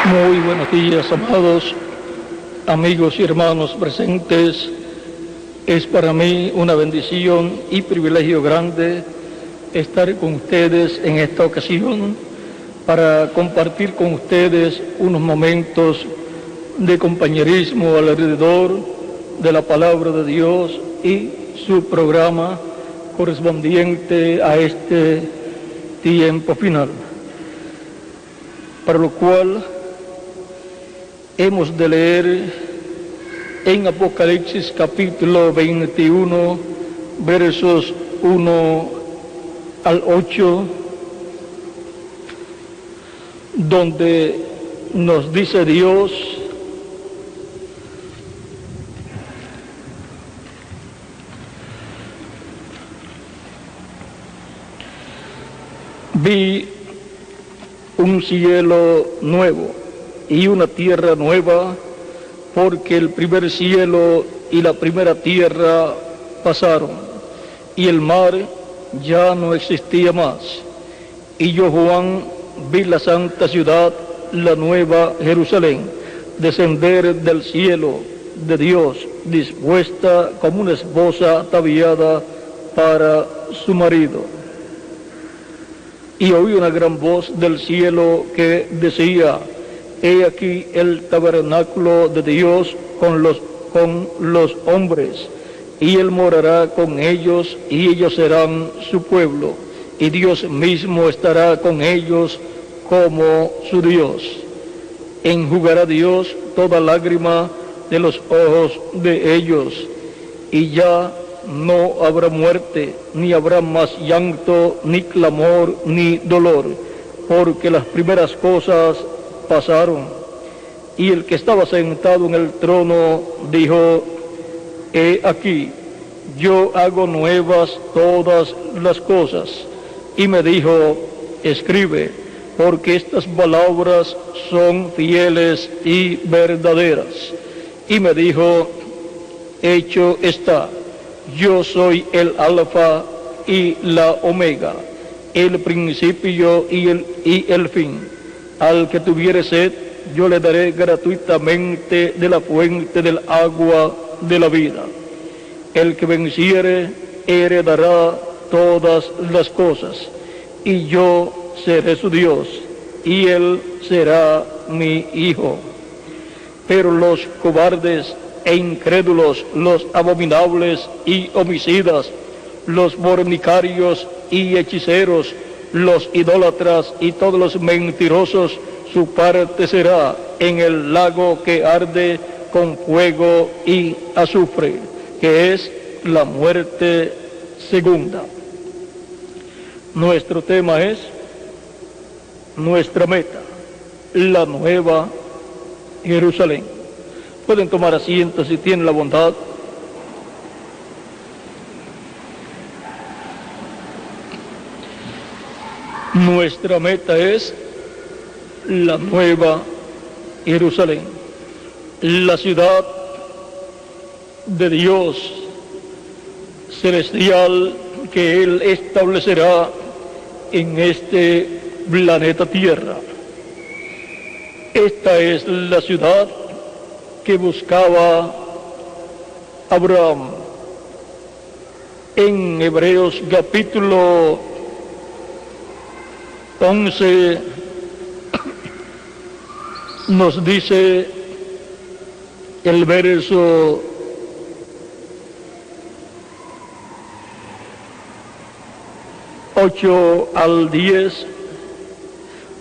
Muy buenos días, amados amigos y hermanos presentes. Es para mí una bendición y privilegio grande estar con ustedes en esta ocasión para compartir con ustedes unos momentos de compañerismo alrededor de la palabra de Dios y su programa correspondiente a este tiempo final, para lo cual hemos de leer en Apocalipsis capítulo 21, versos 1 al 8, donde nos dice Dios: vi un cielo nuevo y una tierra nueva, porque el primer cielo y la primera tierra pasaron, y el mar ya no existía más. Y yo, Juan, vi la santa ciudad, la nueva Jerusalén, descender del cielo de Dios, dispuesta como una esposa ataviada para su marido. Y oí una gran voz del cielo que decía: He aquí el tabernáculo de Dios con los hombres, y Él morará con ellos, y ellos serán su pueblo, y Dios mismo estará con ellos como su Dios. Enjugará Dios toda lágrima de los ojos de ellos, y ya no habrá muerte, ni habrá más llanto, ni clamor, ni dolor, porque las primeras cosas pasaron. Y el que estaba sentado en el trono dijo: He aquí, yo hago nuevas todas las cosas. Y me dijo: Escribe, porque estas palabras son fieles y verdaderas. Y me dijo: Hecho está. Yo soy el Alfa y la Omega, el principio y el fin. Al que tuviere sed, yo le daré gratuitamente de la fuente del agua de la vida. El que venciere heredará todas las cosas, y yo seré su Dios, y él será mi hijo. Pero los cobardes e incrédulos, los abominables y homicidas, los fornicarios y hechiceros, los idólatras y todos los mentirosos, su parte será en el lago que arde con fuego y azufre, que es la muerte segunda. Nuestro tema es nuestra meta, la nueva Jerusalén. Pueden tomar asiento si tienen la bondad. Nuestra meta es la nueva Jerusalén, la ciudad de Dios celestial que Él establecerá en este planeta Tierra. Esta es la ciudad que buscaba Abraham. En Hebreos capítulo 11 nos dice el verso 8 al 10,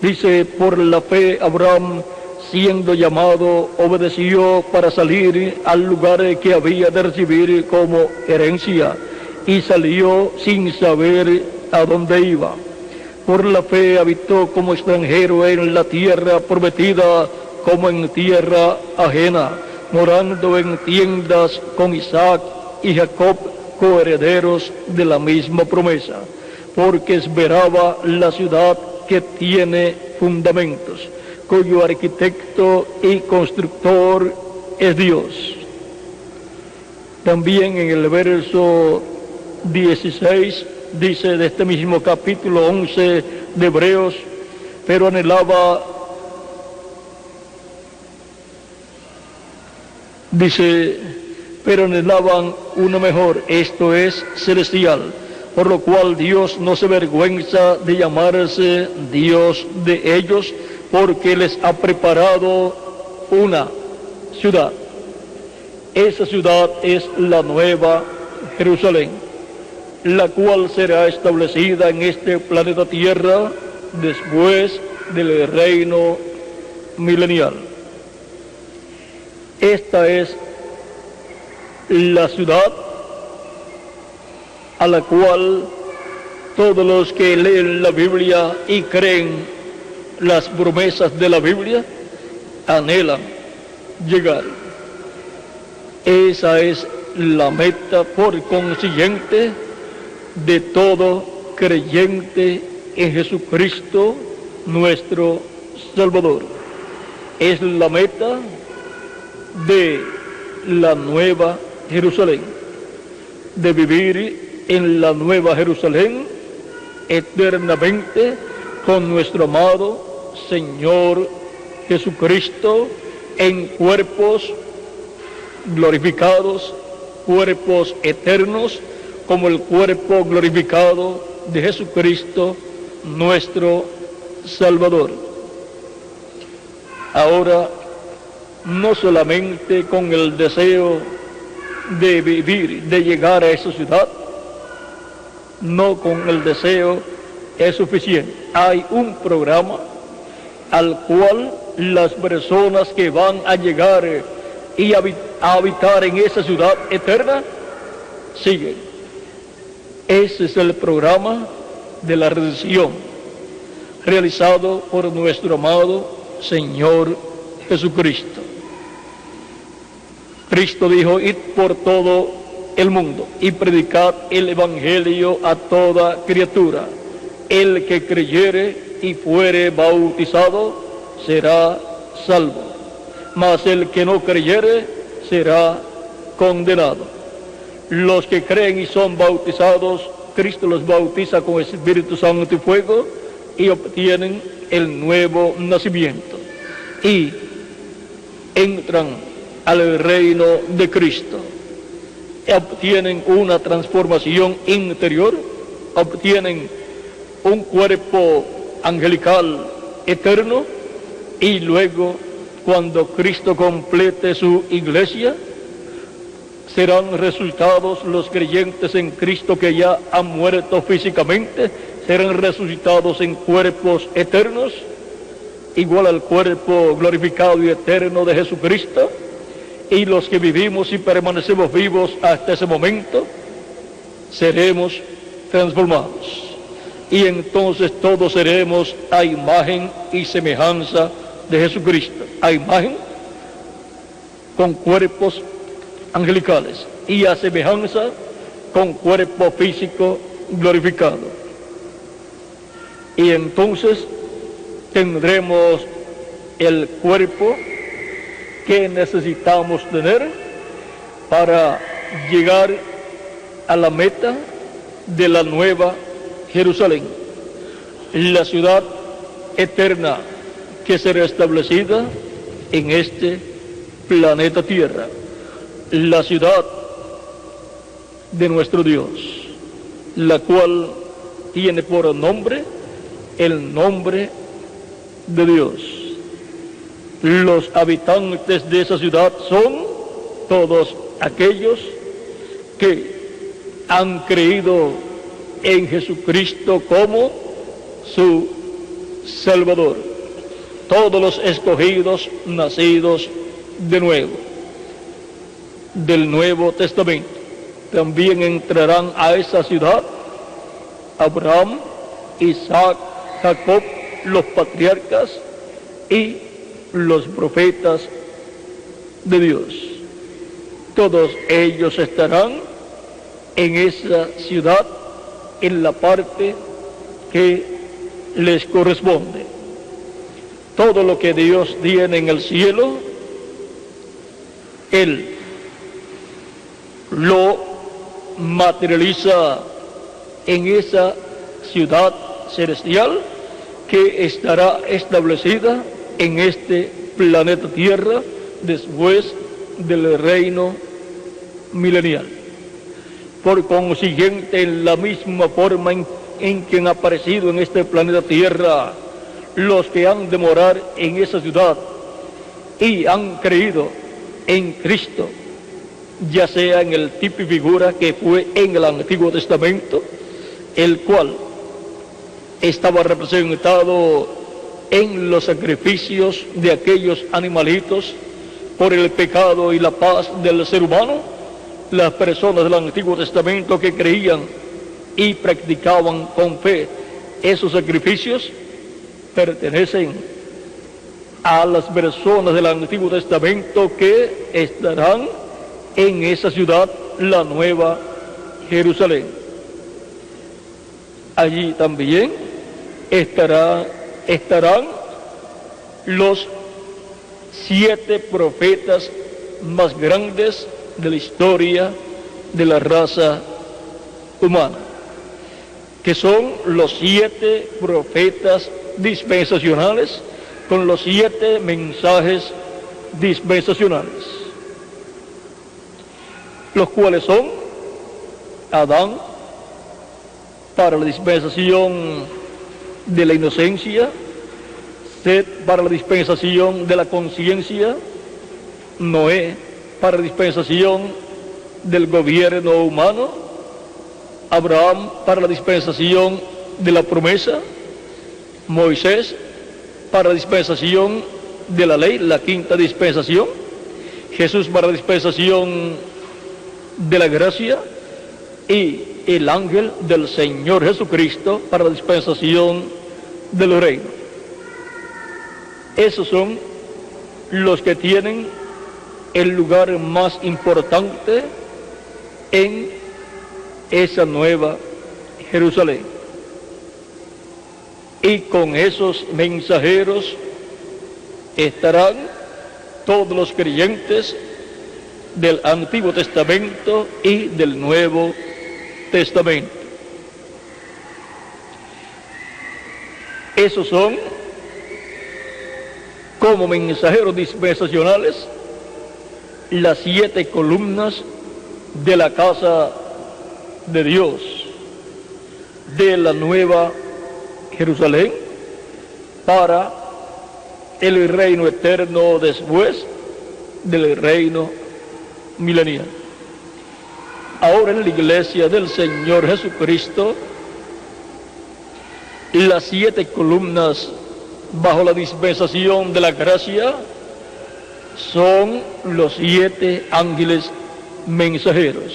dice: por la fe Abraham, siendo llamado, obedeció para salir al lugar que había de recibir como herencia, y salió sin saber a dónde iba. Por la fe habitó como extranjero en la tierra prometida, como en tierra ajena, morando en tiendas con Isaac y Jacob, coherederos de la misma promesa, porque esperaba la ciudad que tiene fundamentos, cuyo arquitecto y constructor es Dios. También en el verso 16 dice de este mismo capítulo 11 de Hebreos: pero anhelaba Dice, pero anhelaban una mejor, esto es celestial, por lo cual Dios no se avergüenza de llamarse Dios de ellos, porque les ha preparado una ciudad. Esa ciudad es la Nueva Jerusalén, la cual será establecida en este planeta Tierra después del reino milenial. Esta es la ciudad a la cual todos los que leen la Biblia y creen las promesas de la Biblia anhelan llegar. Esa es la meta, por consiguiente, de todo creyente en Jesucristo, nuestro Salvador. Es la meta de la Nueva Jerusalén, de vivir en la Nueva Jerusalén eternamente con nuestro amado Señor Jesucristo en cuerpos glorificados, cuerpos eternos, como el cuerpo glorificado de Jesucristo, nuestro Salvador. Ahora, no solamente con el deseo de vivir, de llegar a esa ciudad, no con el deseo es suficiente. Hay un programa al cual las personas que van a llegar y a habitar en esa ciudad eterna siguen. Ese es el programa de la redención realizado por nuestro amado Señor Jesucristo. Cristo dijo, id por todo el mundo y predicad el evangelio a toda criatura. El que creyere y fuere bautizado será salvo, mas el que no creyere será condenado. Los que creen y son bautizados, Cristo los bautiza con Espíritu Santo y fuego y obtienen el nuevo nacimiento y entran al reino de Cristo. Obtienen una transformación interior, obtienen un cuerpo angelical eterno y luego, cuando Cristo complete su iglesia, serán resultados los creyentes en Cristo que ya han muerto físicamente, serán resucitados en cuerpos eternos, igual al cuerpo glorificado y eterno de Jesucristo, y los que vivimos y permanecemos vivos hasta ese momento, seremos transformados. Y entonces todos seremos a imagen y semejanza de Jesucristo, a imagen con cuerpos angelicales y a semejanza con cuerpo físico glorificado. Y entonces tendremos el cuerpo que necesitamos tener para llegar a la meta de la Nueva Jerusalén, la ciudad eterna que será establecida en este planeta Tierra, la ciudad de nuestro Dios, la cual tiene por nombre el nombre de Dios. Los habitantes de esa ciudad son todos aquellos que han creído en Jesucristo como su Salvador. Todos los escogidos, nacidos de nuevo, del Nuevo Testamento, también entrarán a esa ciudad Abraham, Isaac, Jacob, los patriarcas y los profetas de Dios. Todos ellos estarán en esa ciudad en la parte que les corresponde. Todo lo que Dios tiene en el cielo, Él lo materializa en esa ciudad celestial que estará establecida en este planeta Tierra después del reino milenial. Por consiguiente, en la misma forma en que han aparecido en este planeta Tierra los que han de morar en esa ciudad y han creído en Cristo, ya sea en el tipo y figura que fue en el Antiguo Testamento, el cual estaba representado en los sacrificios de aquellos animalitos por el pecado y la paz del ser humano. Las personas del Antiguo Testamento que creían y practicaban con fe esos sacrificios pertenecen a las personas del Antiguo Testamento que estarán en esa ciudad, la Nueva Jerusalén. Allí también estarán los 7 profetas más grandes de la historia de la raza humana, que son los 7 profetas dispensacionales con los 7 mensajes dispensacionales, los cuales son Adán para la dispensación de la inocencia, Set para la dispensación de la conciencia, Noé para la dispensación del gobierno humano, Abraham para la dispensación de la promesa, Moisés para la dispensación de la ley, la 5ª dispensación, Jesús para la dispensación de la gracia y el ángel del Señor Jesucristo para la dispensación del reino. Esos son los que tienen el lugar más importante en esa nueva Jerusalén. Y con esos mensajeros estarán todos los creyentes del Antiguo Testamento y del Nuevo Testamento. Esos son, como mensajeros dispensacionales, las 7 columnas de la casa de Dios, de la Nueva Jerusalén, para el reino eterno después del reino milenial. Ahora en la iglesia del Señor Jesucristo, las 7 columnas bajo la dispensación de la gracia son los 7 ángeles mensajeros,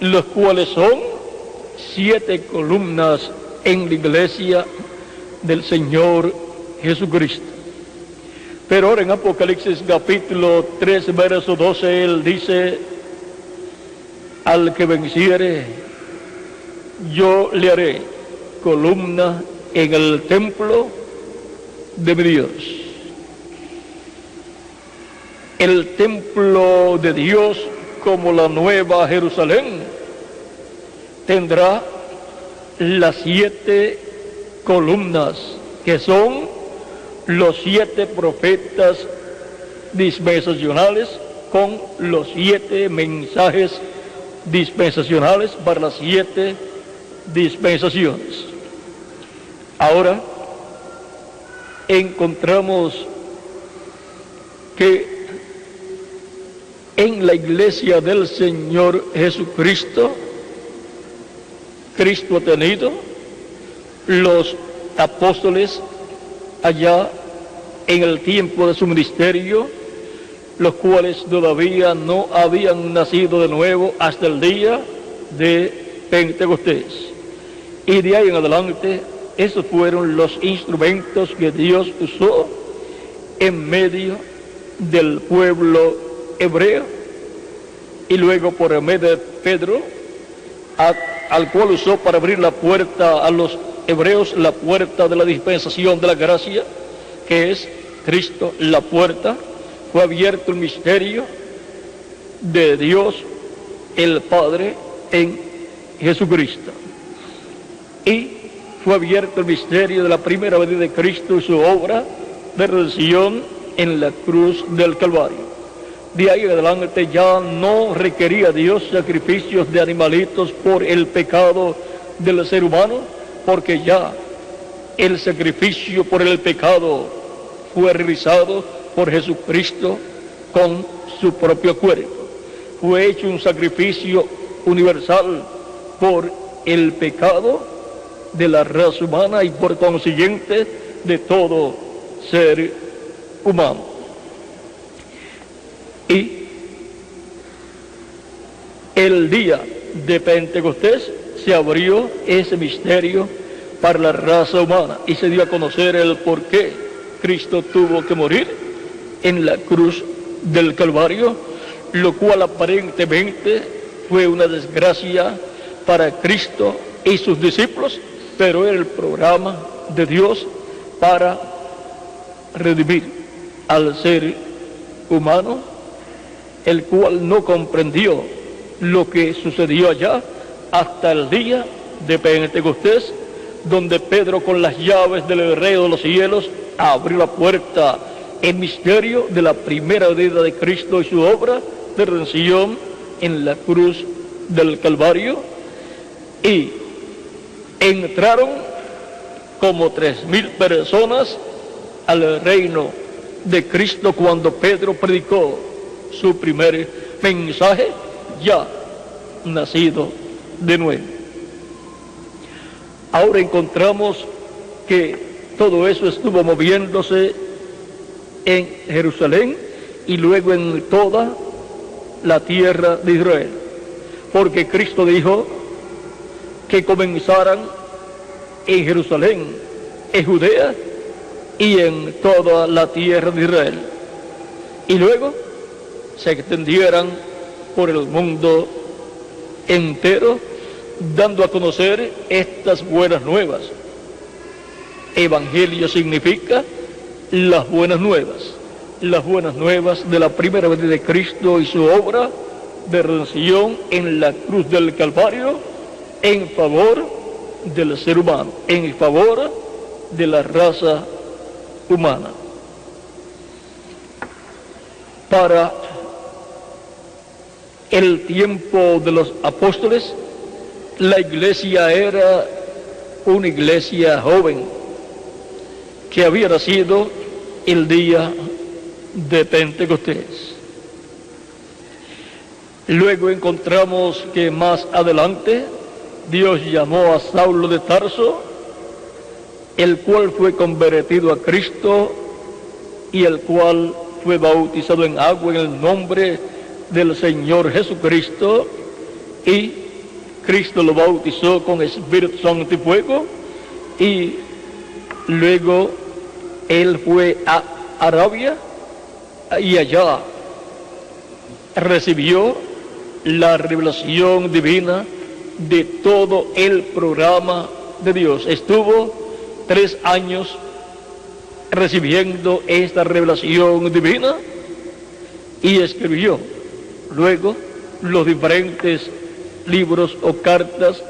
los cuales son 7 columnas en la iglesia del Señor Jesucristo. Pero ahora en Apocalipsis capítulo 3, verso 12, él dice: al que venciere, yo le haré columna en el templo de mi Dios. El templo de Dios, como la Nueva Jerusalén, tendrá las 7 columnas, que son los 7 profetas dispensacionales con los 7 mensajes dispensacionales para las 7 dispensaciones. Ahora encontramos que en la iglesia del Señor Jesucristo, Cristo ha tenido los apóstoles allá en el tiempo de su ministerio, los cuales todavía no habían nacido de nuevo hasta el día de Pentecostés. Y de ahí en adelante, esos fueron los instrumentos que Dios usó en medio del pueblo hebreo, y luego por medio de Pedro, al cual usó para abrir la puerta a los hebreos, la puerta de la dispensación de la gracia, que es Cristo la puerta. Fue abierto el misterio de Dios el Padre en Jesucristo, y fue abierto el misterio de la primera venida de Cristo y su obra de redención en la cruz del Calvario. De ahí en adelante ya no requería Dios sacrificios de animalitos por el pecado del ser humano, porque ya el sacrificio por el pecado fue realizado por Jesucristo con su propio cuerpo. Fue hecho un sacrificio universal por el pecado de la raza humana y por consiguiente de todo ser humano. Y el día de Pentecostés se abrió ese misterio para la raza humana y se dio a conocer el por qué Cristo tuvo que morir en la cruz del Calvario, lo cual aparentemente fue una desgracia para Cristo y sus discípulos, pero era el programa de Dios para redimir al ser humano, el cual no comprendió lo que sucedió allá hasta el día de Pentecostés, donde Pedro con las llaves del herrero de los cielos abrió la puerta en misterio de la primera venida de Cristo y su obra de redención en la cruz del Calvario, y entraron como 3,000 personas al reino de Cristo cuando Pedro predicó su primer mensaje, ya nacido de nuevo. Ahora encontramos que todo eso estuvo moviéndose en Jerusalén y luego en toda la tierra de Israel, porque Cristo dijo que comenzaran en Jerusalén, en Judea y en toda la tierra de Israel, y luego se extendieran por el mundo entero, dando a conocer estas buenas nuevas. Evangelio significa las buenas nuevas de la primera venida de Cristo y su obra de redención en la cruz del Calvario en favor del ser humano, en favor de la raza humana. Para el tiempo de los apóstoles, la iglesia era una iglesia joven que había nacido el día de Pentecostés. Luego encontramos que más adelante Dios llamó a Saulo de Tarso, el cual fue convertido a Cristo y el cual fue bautizado en agua en el nombre del Señor Jesucristo, y Cristo lo bautizó con Espíritu Santo y fuego, y luego él fue a Arabia y allá recibió la revelación divina de todo el programa de Dios. Estuvo 3 años recibiendo esta revelación divina y escribió luego los diferentes libros o cartas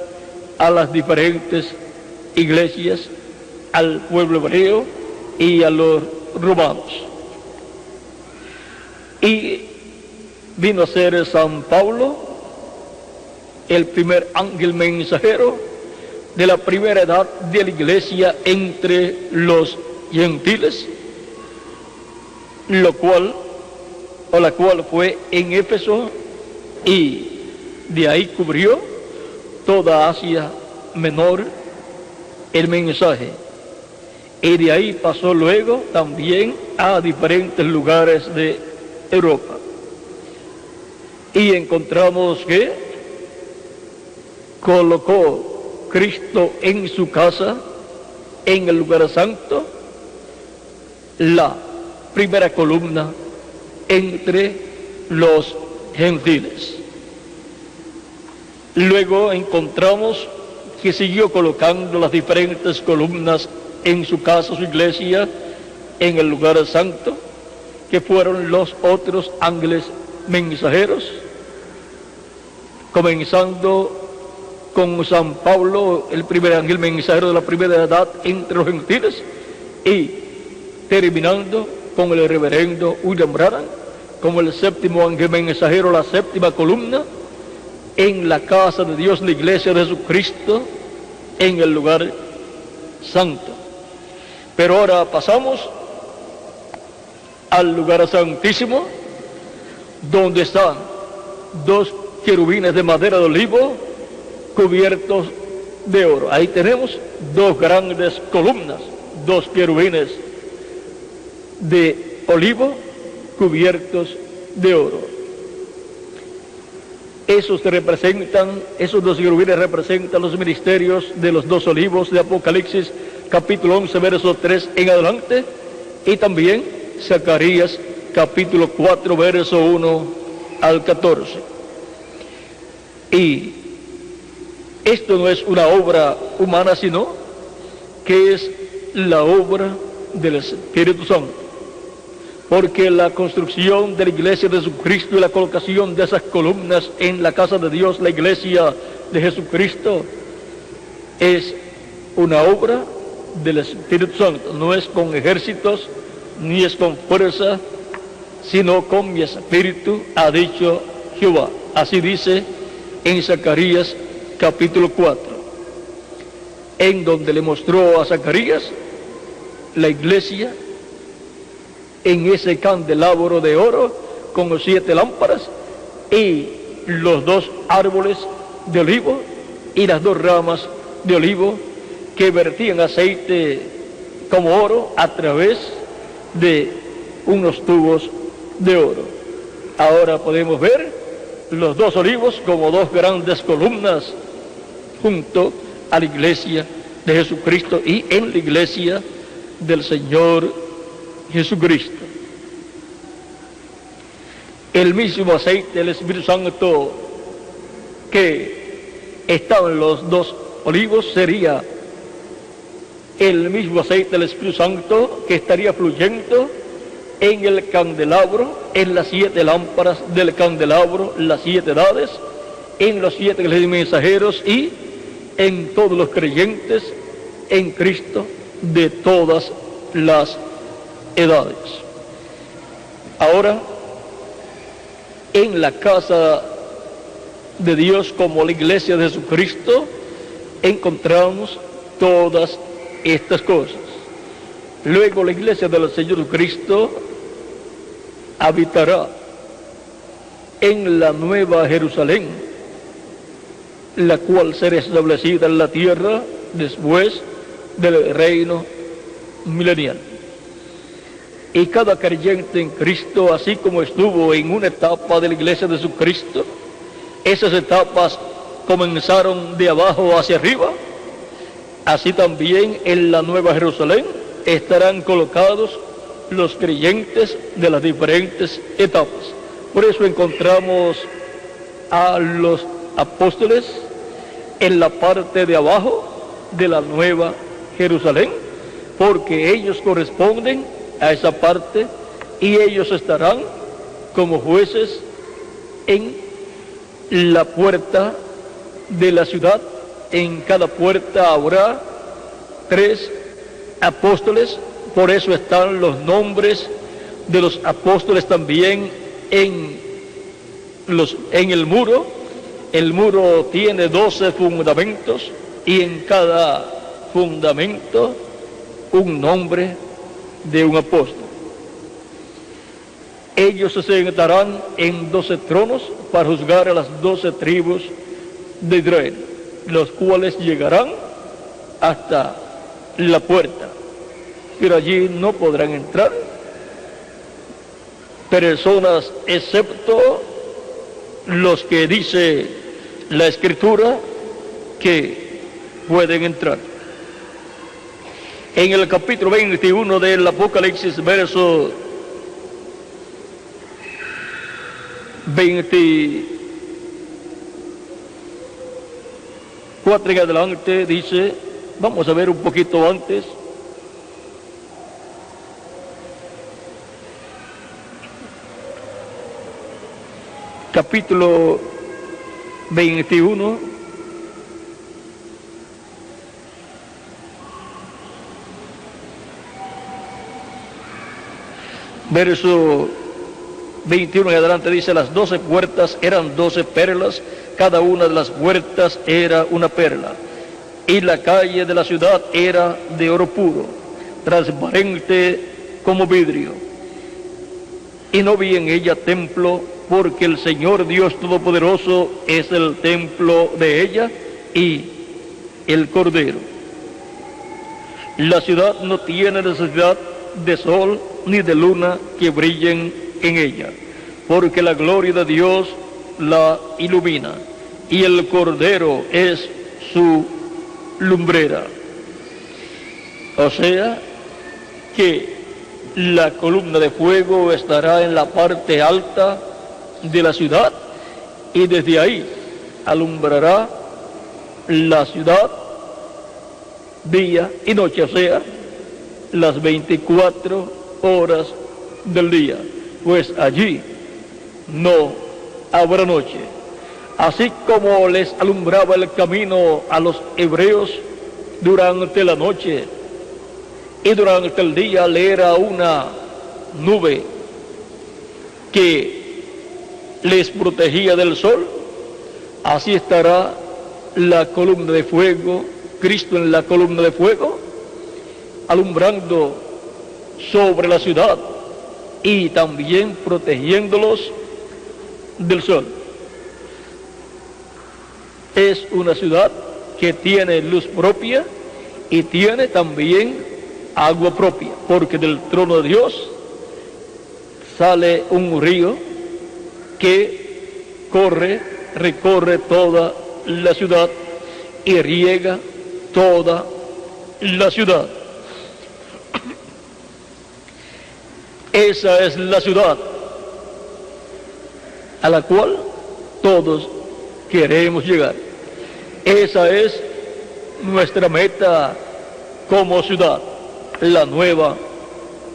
a las diferentes iglesias, al pueblo hebreo y a los romanos. Y vino a ser San Pablo el primer ángel mensajero de la primera edad de la iglesia entre los gentiles, la cual fue en Éfeso, y de ahí cubrió toda Asia Menor el mensaje, y de ahí pasó luego también a diferentes lugares de Europa. Y encontramos que colocó Cristo en su casa, en el lugar santo, la primera columna entre los gentiles. Luego encontramos que siguió colocando las diferentes columnas en su casa, su iglesia, en el lugar santo, que fueron los otros ángeles mensajeros, comenzando con San Pablo, el primer ángel mensajero de la primera edad entre los gentiles, y terminando con el reverendo William Branham, como el séptimo ángel mensajero, la séptima columna, en la casa de Dios, la iglesia de Jesucristo, en el lugar santo. Pero ahora pasamos al lugar santísimo, donde están dos querubines de madera de olivo cubiertos de oro. Ahí tenemos dos grandes columnas, dos querubines de olivo cubiertos de oro. Esos dos querubines representan los ministerios de los dos olivos de Apocalipsis, capítulo 11, verso 3 en adelante, y también Zacarías, capítulo 4, verso 1 al 14. Y esto no es una obra humana, sino que es la obra del Espíritu Santo. Porque la construcción de la iglesia de Jesucristo y la colocación de esas columnas en la casa de Dios, la iglesia de Jesucristo, es una obra del Espíritu Santo. No es con ejércitos, ni es con fuerza, sino con mi espíritu, ha dicho Jehová. Así dice en Zacarías capítulo 4, en donde le mostró a Zacarías la iglesia en ese candelabro de oro con los 7 lámparas y los 2 árboles de olivo y las 2 ramas de olivo que vertían aceite como oro a través de unos tubos de oro. Ahora podemos ver los 2 olivos como 2 grandes columnas junto a la iglesia de Jesucristo y en la iglesia del Señor Jesucristo. El mismo aceite del Espíritu Santo que estaba en los 2 olivos sería el mismo aceite del Espíritu Santo que estaría fluyendo en el candelabro, en las 7 lámparas del candelabro, las 7 edades, en los 7 mensajeros y en todos los creyentes en Cristo de todas las edades. Ahora, en la casa de Dios como la iglesia de Jesucristo, encontramos todas estas cosas. Luego la iglesia del Señor Jesucristo habitará en la nueva Jerusalén, la cual será establecida en la tierra después del reino milenial. Y cada creyente en Cristo, así como estuvo en una etapa de la iglesia de Jesucristo, esas etapas comenzaron de abajo hacia arriba, así también en la nueva Jerusalén estarán colocados los creyentes de las diferentes etapas. Por eso encontramos a los apóstoles en la parte de abajo de la nueva Jerusalén, porque ellos corresponden a esa parte y ellos estarán como jueces en la puerta de la ciudad. En cada puerta habrá 3 apóstoles, por eso están los nombres de los apóstoles también en el muro. El muro tiene 12 fundamentos y en cada fundamento un nombre de un apóstol. Ellos se sentarán en 12 tronos para juzgar a las 12 tribus de Israel, los cuales llegarán hasta la puerta, pero allí no podrán entrar personas excepto los que dice la Escritura que pueden entrar. En el capítulo 21 del Apocalipsis, verso 24 en adelante, dice, vamos a ver un poquito antes. Capítulo 21. Verso 21 en adelante dice: las 12 puertas eran 12 perlas, cada una de las puertas era una perla, y la calle de la ciudad era de oro puro, transparente como vidrio, y no vi en ella templo, porque el Señor Dios Todopoderoso es el templo de ella y el Cordero. La ciudad no tiene necesidad de sol ni de luna que brillen en ella, porque la gloria de Dios la ilumina, y el Cordero es su lumbrera. O sea, que la columna de fuego estará en la parte alta de la ciudad, y desde ahí alumbrará la ciudad día y noche, o sea, las 24 horas del día, pues allí no habrá noche. Así como les alumbraba el camino a los hebreos durante la noche, y durante el día le era una nube que les protegía del sol, así estará la columna de fuego, Cristo en la columna de fuego, alumbrando sobre la ciudad y también protegiéndolos del sol. Es una ciudad que tiene luz propia y tiene también agua propia, porque del trono de Dios sale un río que recorre toda la ciudad y riega toda la ciudad. Esa es la ciudad a la cual todos queremos llegar. Esa es nuestra meta como ciudad, la nueva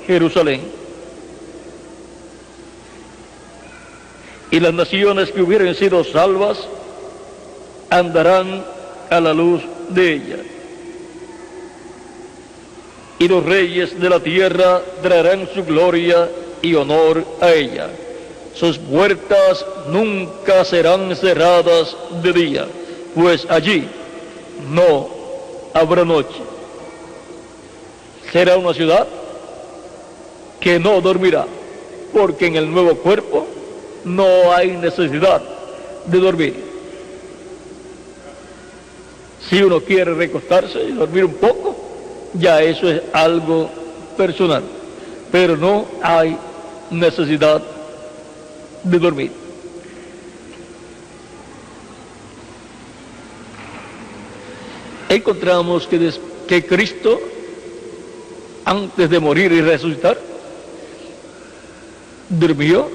Jerusalén. Y las naciones que hubieran sido salvas andarán a la luz de ella. Y los reyes de la tierra traerán su gloria y honor a ella. Sus puertas nunca serán cerradas de día, pues allí no habrá noche. Será una ciudad que no dormirá, porque en el nuevo cuerpo no hay necesidad de dormir. Si uno quiere recostarse y dormir un poco, ya eso es algo personal, pero no hay necesidad de dormir. Encontramos que Cristo, antes de morir y resucitar, durmió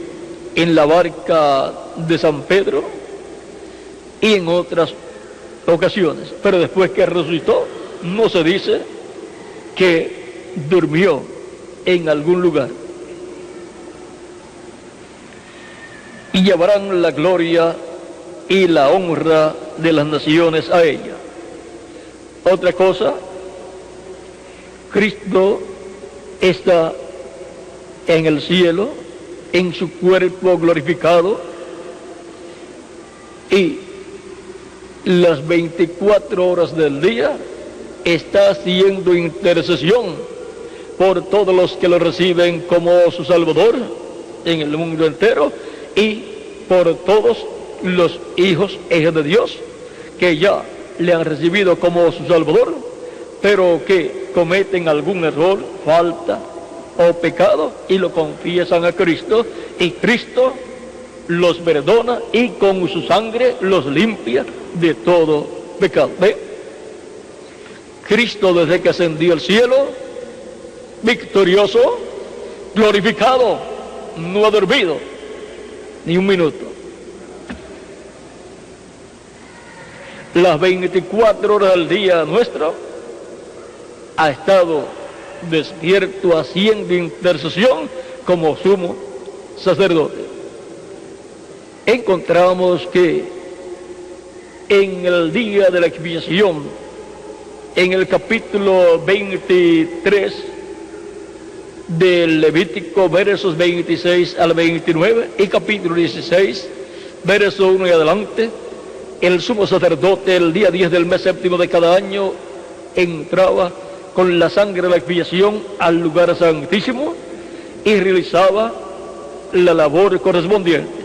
en la barca de San Pedro y en otras ocasiones, pero después que resucitó, no se dice que durmió en algún lugar. Y llevarán la gloria y la honra de las naciones a ella. Otra cosa, Cristo está en el cielo, en su cuerpo glorificado, y las 24 horas del día está haciendo intercesión por todos los que lo reciben como su Salvador en el mundo entero, y por todos los hijos e hijas de Dios que ya le han recibido como su Salvador, pero que cometen algún error, falta o pecado y lo confiesan a Cristo, y Cristo los perdona y con su sangre los limpia de todo pecado. ¿Ve? Cristo, desde que ascendió al cielo, victorioso, glorificado, no ha dormido ni un minuto. Las 24 horas del día nuestro ha estado despierto haciendo intercesión como sumo sacerdote. Encontramos que en el día de la expiación, en el capítulo 23 del Levítico, versos 26 al 29, y capítulo 16, verso 1 y adelante, el sumo sacerdote el día 10 del mes séptimo de cada año entraba con la sangre de la expiación al lugar santísimo y realizaba la labor correspondiente.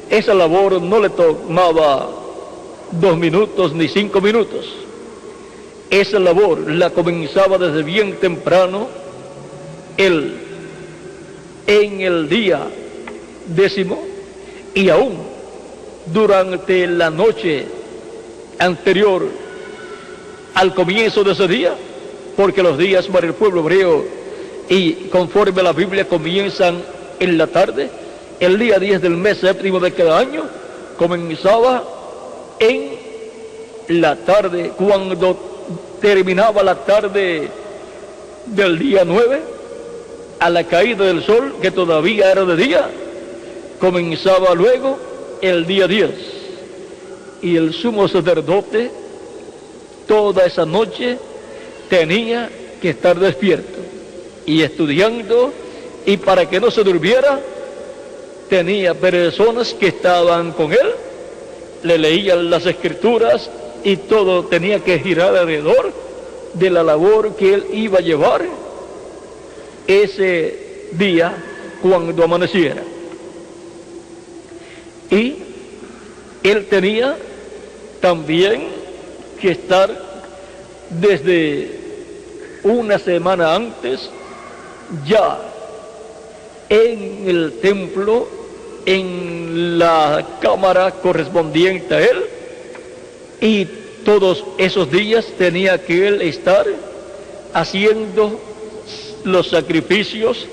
Esa labor no le tomaba 2 minutos ni 5 minutos. Esa labor la comenzaba desde bien temprano en el día 10 y aún durante la noche anterior al comienzo de ese día, porque los días para el pueblo hebreo y conforme a la Biblia comienzan en la tarde. El día 10 del mes séptimo de cada año comenzaba en la tarde, cuando terminaba la tarde del día 9, a la caída del sol, que todavía era de día, comenzaba luego el día 10. Y el sumo sacerdote toda esa noche tenía que estar despierto y estudiando, y para que no se durmiera, tenía personas que estaban con él, le leían las escrituras, y todo tenía que girar alrededor de la labor que él iba a llevar ese día cuando amaneciera. Y él tenía también que estar desde una semana antes ya en el templo, en la cámara correspondiente a él, y todos esos días tenía que él estar haciendo los sacrificios,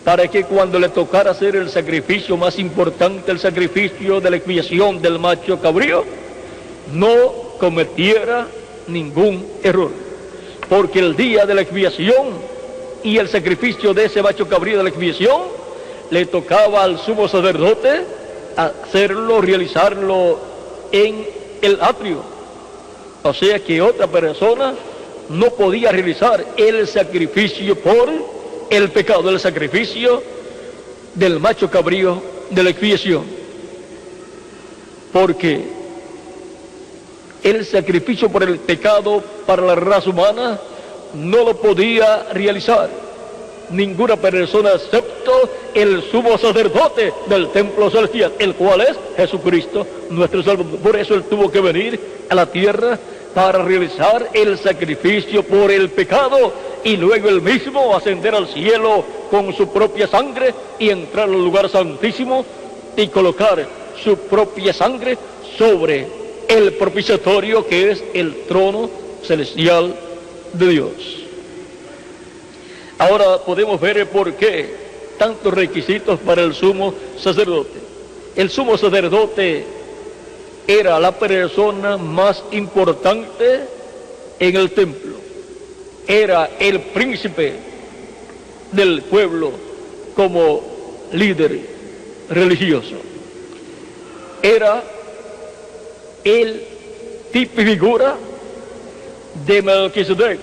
para que cuando le tocara hacer el sacrificio más importante, el sacrificio de la expiación del macho cabrío, no cometiera ningún error. Porque el día de la expiación y el sacrificio de ese macho cabrío de la expiación le tocaba al sumo sacerdote hacerlo, realizarlo en el atrio. O sea que otra persona no podía realizar el sacrificio por el pecado, el sacrificio del macho cabrío de la expiación. Porque el sacrificio por el pecado para la raza humana no lo podía realizar ninguna persona excepto el sumo sacerdote del templo celestial, el cual es Jesucristo, nuestro Salvador. Por eso él tuvo que venir a la tierra para realizar el sacrificio por el pecado, y luego él mismo ascender al cielo con su propia sangre y entrar al lugar santísimo y colocar su propia sangre sobre el propiciatorio, que es el trono celestial de Dios. Ahora podemos ver por qué tantos requisitos para el sumo sacerdote. El sumo sacerdote era la persona más importante en el templo. Era el príncipe del pueblo como líder religioso. Era el tipo y figura de Melquisedec,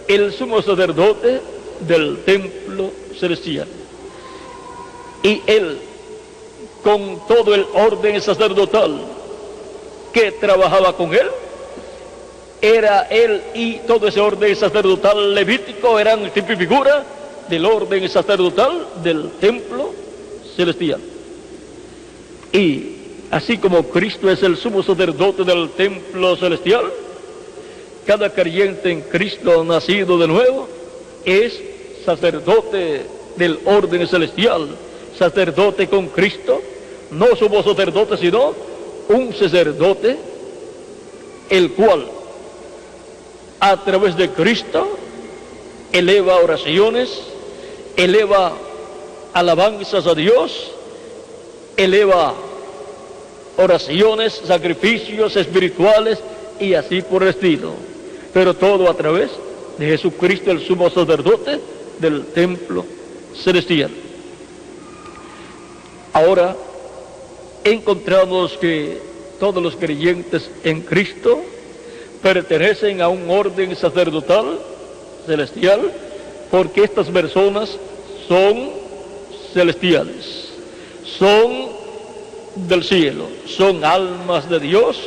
el sumo sacerdote del templo celestial. Y él, con todo el orden sacerdotal que trabajaba con él, era él y todo ese orden sacerdotal levítico eran tipo y figura del orden sacerdotal del templo celestial. Y así como Cristo es el sumo sacerdote del templo celestial, cada creyente en Cristo nacido de nuevo es sacerdote del orden celestial, sacerdote con Cristo. No somos sacerdotes, sino un sacerdote, el cual a través de Cristo eleva oraciones, eleva alabanzas a Dios, eleva oraciones, sacrificios espirituales y así por el estilo. Pero todo a través de Jesucristo, el sumo sacerdote del templo celestial. Ahora encontramos que todos los creyentes en Cristo pertenecen a un orden sacerdotal celestial, porque estas personas son celestiales, son del cielo, son almas de Dios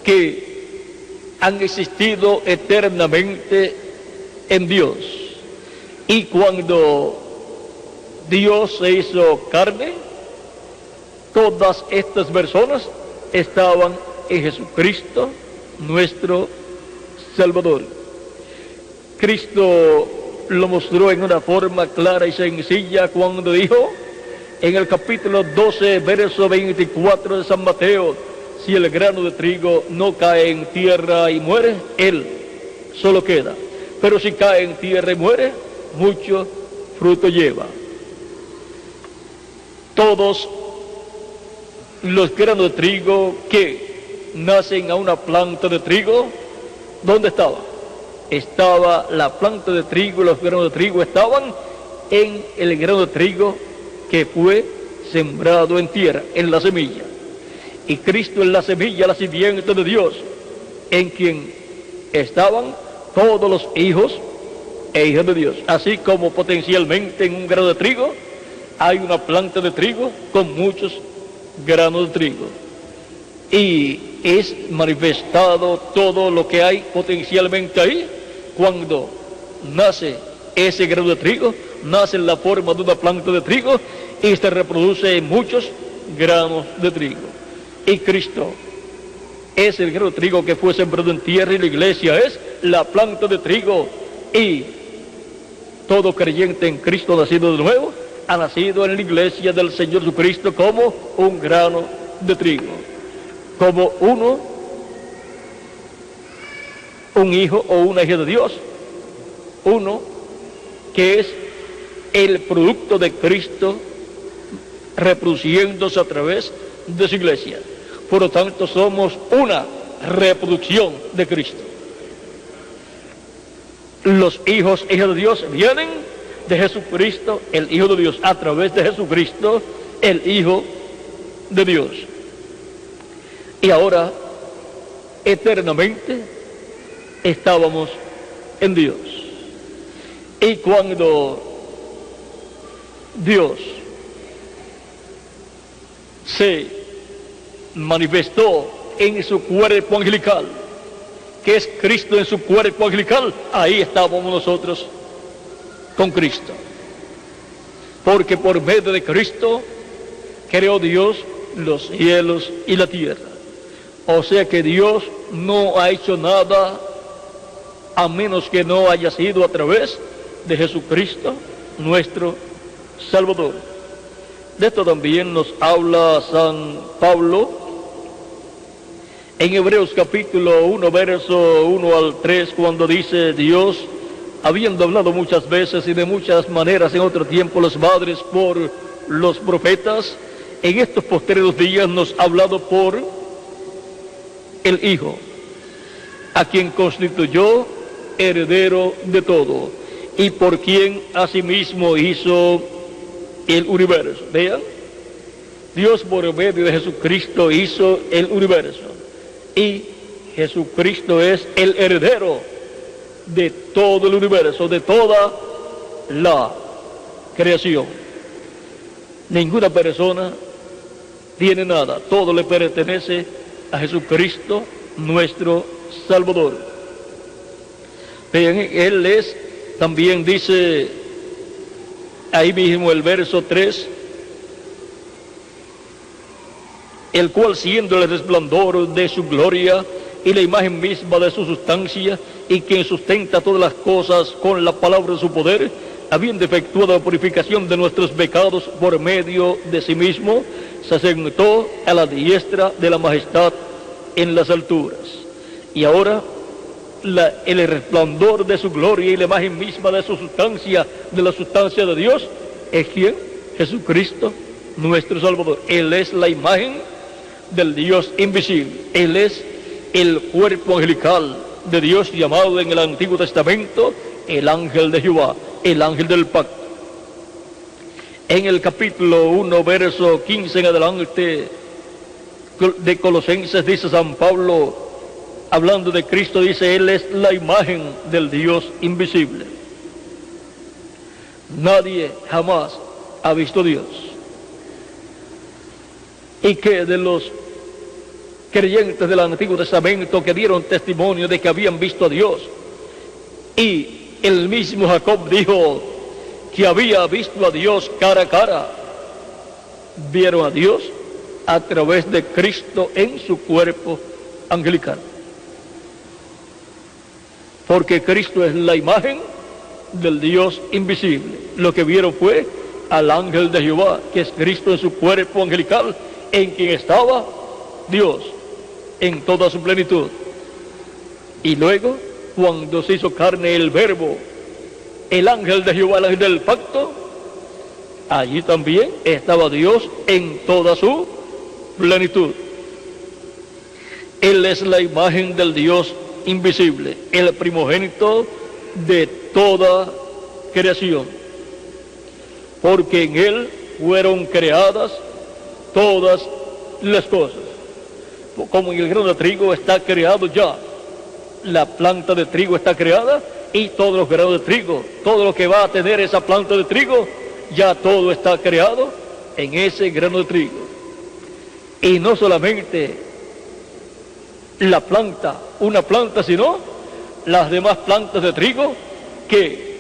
que han existido eternamente en Dios. Y cuando Dios se hizo carne, todas estas personas estaban en Jesucristo, nuestro Salvador. Cristo lo mostró en una forma clara y sencilla cuando dijo en el capítulo 12, verso 24 de San Mateo: si el grano de trigo no cae en tierra y muere, él solo queda. Pero si cae en tierra y muere, mucho fruto lleva. Todos los granos de trigo que nacen a una planta de trigo, ¿dónde estaba? Estaba la planta de trigo, los granos de trigo estaban en el grano de trigo que fue sembrado en tierra, en la semilla. Y Cristo es la semilla, la simiente de Dios, en quien estaban todos los hijos e hijas de Dios. Así como potencialmente en un grano de trigo hay una planta de trigo con muchos granos de trigo. Y es manifestado todo lo que hay potencialmente ahí cuando nace ese grano de trigo, nace en la forma de una planta de trigo y se reproduce en muchos granos de trigo. Y Cristo es el grano de trigo que fue sembrado en tierra, y la iglesia es la planta de trigo. Y todo creyente en Cristo nacido de nuevo ha nacido en la iglesia del Señor Jesucristo como un grano de trigo, como un hijo o una hija de Dios, uno que es el producto de Cristo reproduciéndose a través de su iglesia. Por lo tanto, somos una reproducción de Cristo. Los hijos e hijas de Dios vienen de Jesucristo, el Hijo de Dios, a través de Jesucristo, el Hijo de Dios. Y ahora, eternamente, estábamos en Dios. Y cuando Dios se manifestó en su cuerpo angelical, que es Cristo en su cuerpo angelical, ahí estábamos nosotros con Cristo. Porque por medio de Cristo creó Dios los cielos y la tierra. O sea que Dios no ha hecho nada a menos que no haya sido a través de Jesucristo, nuestro Salvador. De esto también nos habla San Pablo en Hebreos capítulo 1, verso 1 al 3, cuando dice: Dios, habiendo hablado muchas veces y de muchas maneras en otro tiempo los padres por los profetas, en estos postreros días nos ha hablado por el Hijo, a quien constituyó heredero de todo, y por quien asimismo hizo el universo. Vean, Dios por medio de Jesucristo hizo el universo, y Jesucristo es el heredero de todo el universo, de toda la creación. Ninguna persona tiene nada, todo le pertenece a Jesucristo, nuestro Salvador. Vean, Él es, también dice ahí mismo el verso 3, el cual siendo el resplandor de su gloria y la imagen misma de su sustancia, y quien sustenta todas las cosas con la palabra de su poder, habiendo efectuado la purificación de nuestros pecados por medio de sí mismo, se sentó a la diestra de la majestad en las alturas. Y ahora el resplandor de su gloria y la imagen misma de su sustancia, de la sustancia de Dios, es ¿quién? Jesucristo, nuestro Salvador. Él es la imagen del Dios invisible. Él es el cuerpo angelical de Dios, llamado en el Antiguo Testamento el ángel de Jehová, el ángel del pacto. En el capítulo 1, verso 15 en adelante de Colosenses, dice San Pablo, hablando de Cristo, dice: Él es la imagen del Dios invisible. Nadie jamás ha visto a Dios. Y que de los creyentes del Antiguo Testamento que dieron testimonio de que habían visto a Dios, y el mismo Jacob dijo que había visto a Dios cara a cara, vieron a Dios a través de Cristo en su cuerpo angelical. Porque Cristo es la imagen del Dios invisible. Lo que vieron fue al ángel de Jehová, que es Cristo en su cuerpo angelical, en quien estaba Dios en toda su plenitud. Y luego, cuando se hizo carne el Verbo, el ángel de Jehová, el ángel del pacto, allí también estaba Dios en toda su plenitud. Él es la imagen del Dios invisible, el primogénito de toda creación, porque en Él fueron creadas todas las cosas. Como en el grano de trigo está creado ya, la planta de trigo está creada, y todos los granos de trigo, todo lo que va a tener esa planta de trigo, ya todo está creado en ese grano de trigo. Y no solamente la planta, una planta, sino las demás plantas de trigo que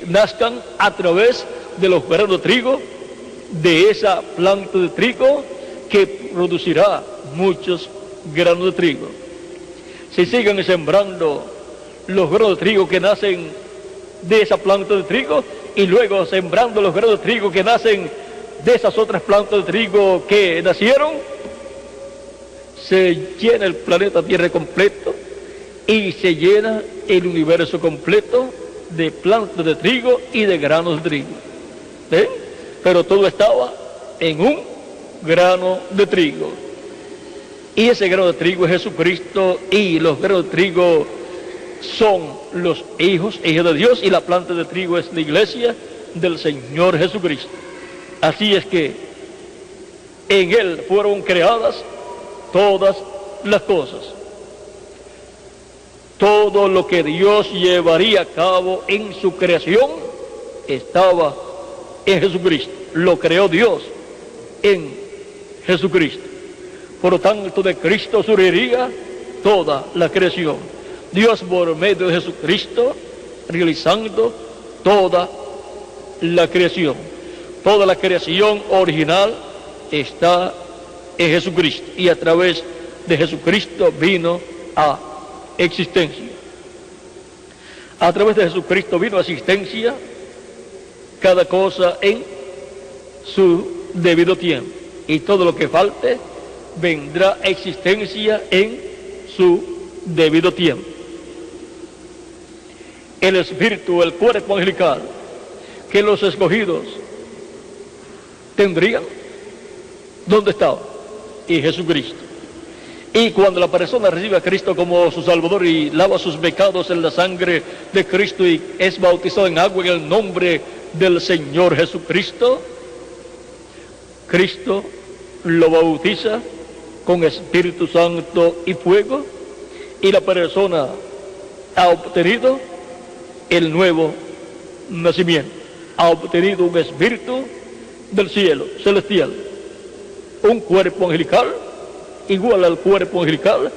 nazcan a través de los granos de trigo, de esa planta de trigo que producirá muchos granos de trigo. Si siguen sembrando los granos de trigo que nacen de esa planta de trigo, y luego sembrando los granos de trigo que nacen de esas otras plantas de trigo que nacieron, se llena el planeta Tierra completo y se llena el universo completo de plantas de trigo y de granos de trigo. ¿Ven? Pero todo estaba en un grano de trigo. Y ese grano de trigo es Jesucristo, y los granos de trigo son los hijos de Dios, y la planta de trigo es la iglesia del Señor Jesucristo. Así es que en Él fueron creadas todas las cosas. Todo lo que Dios llevaría a cabo en su creación estaba en Jesucristo. Lo creó Dios en Jesucristo. Por lo tanto, de Cristo surgiría toda la creación. Dios, por medio de Jesucristo, realizando toda la creación. Toda la creación original está en Jesucristo, y a través de Jesucristo vino a existencia. A través de Jesucristo vino a existencia cada cosa en su debido tiempo, y todo lo que falte vendrá a existencia en su debido tiempo. El espíritu, el cuerpo angelical que los escogidos tendrían, ¿dónde estaba? En Jesucristo. Y cuando la persona recibe a Cristo como su Salvador y lava sus pecados en la sangre de Cristo y es bautizado en agua en el nombre del Señor Jesucristo, Cristo lo bautiza con Espíritu Santo y fuego, y la persona ha obtenido el nuevo nacimiento, ha obtenido un espíritu del cielo celestial, un cuerpo angelical igual al cuerpo angelical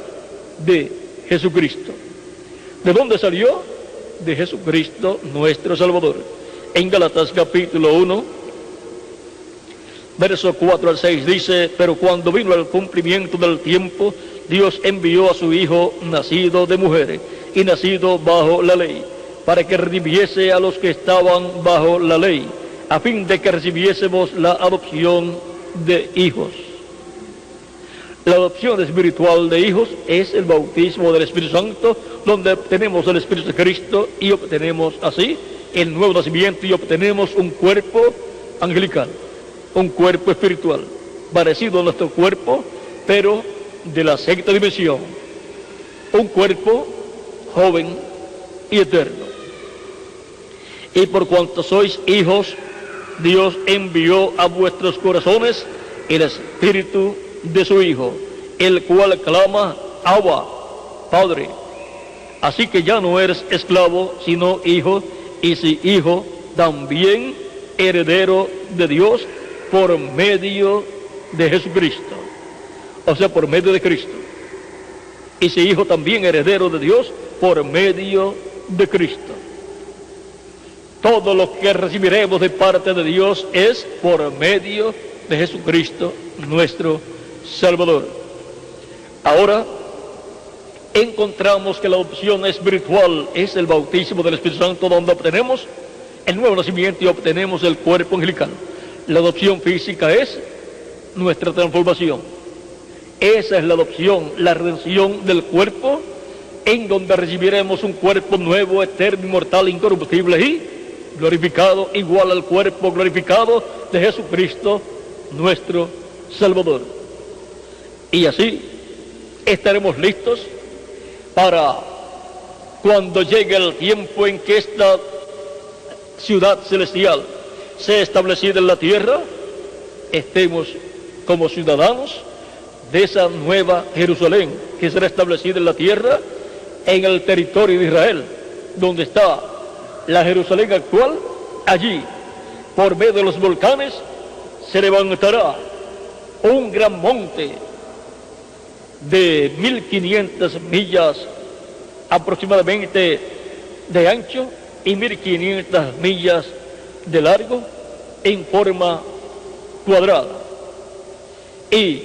de Jesucristo. ¿De dónde salió? De Jesucristo nuestro Salvador. En Gálatas capítulo 1, verso 4 al 6 dice: pero cuando vino el cumplimiento del tiempo, Dios envió a su Hijo, nacido de mujer y nacido bajo la ley, para que redimiese a los que estaban bajo la ley, a fin de que recibiésemos la adopción de hijos. La adopción espiritual de hijos es el bautismo del Espíritu Santo, donde obtenemos el Espíritu de Cristo y obtenemos así el nuevo nacimiento, y obtenemos un cuerpo angelical, un cuerpo espiritual, parecido a nuestro cuerpo, pero de la sexta dimensión, un cuerpo joven y eterno. Y por cuanto sois hijos, Dios envió a vuestros corazones el Espíritu de su Hijo, el cual clama: Abba, Padre. Así que ya no eres esclavo, sino hijo, y si hijo, también heredero de Dios por medio de Jesucristo. O sea, por medio de Cristo. Y si hijo, también heredero de Dios por medio de Cristo. Todo lo que recibiremos de parte de Dios es por medio de Jesucristo, nuestro Salvador. Ahora encontramos que la adopción espiritual es el bautismo del Espíritu Santo, donde obtenemos el nuevo nacimiento y obtenemos el cuerpo angelical. La adopción física es nuestra transformación. Esa es la adopción, la redención del cuerpo, en donde recibiremos un cuerpo nuevo, eterno, inmortal, incorruptible y glorificado, igual al cuerpo glorificado de Jesucristo, nuestro Salvador. Y así estaremos listos para cuando llegue el tiempo en que esta ciudad celestial sea establecida en la tierra, estemos como ciudadanos de esa nueva Jerusalén que será establecida en la tierra, en el territorio de Israel, donde está la Jerusalén actual. Allí, por medio de los volcanes, se levantará un gran monte de 1500 millas aproximadamente de ancho y 1500 millas de largo, en forma cuadrada, y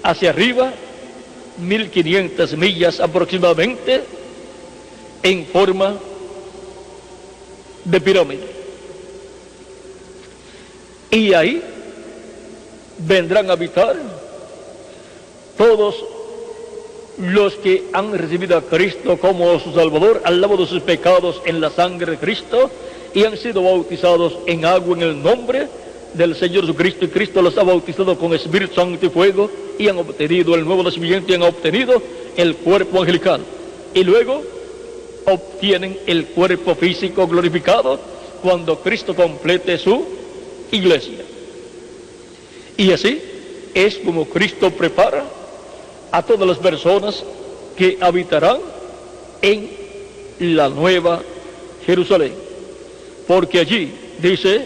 hacia arriba 1500 millas aproximadamente en forma de pirámide. Y ahí vendrán a habitar todos los que han recibido a Cristo como su Salvador, al lavado de sus pecados en la sangre de Cristo, y han sido bautizados en agua en el nombre del Señor Jesucristo, y Cristo los ha bautizado con Espíritu Santo y fuego, y han obtenido el nuevo nacimiento y han obtenido el cuerpo angelical. Y luego obtienen el cuerpo físico glorificado cuando Cristo complete su iglesia. Y así es como Cristo prepara a todas las personas que habitarán en la nueva Jerusalén. Porque allí dice,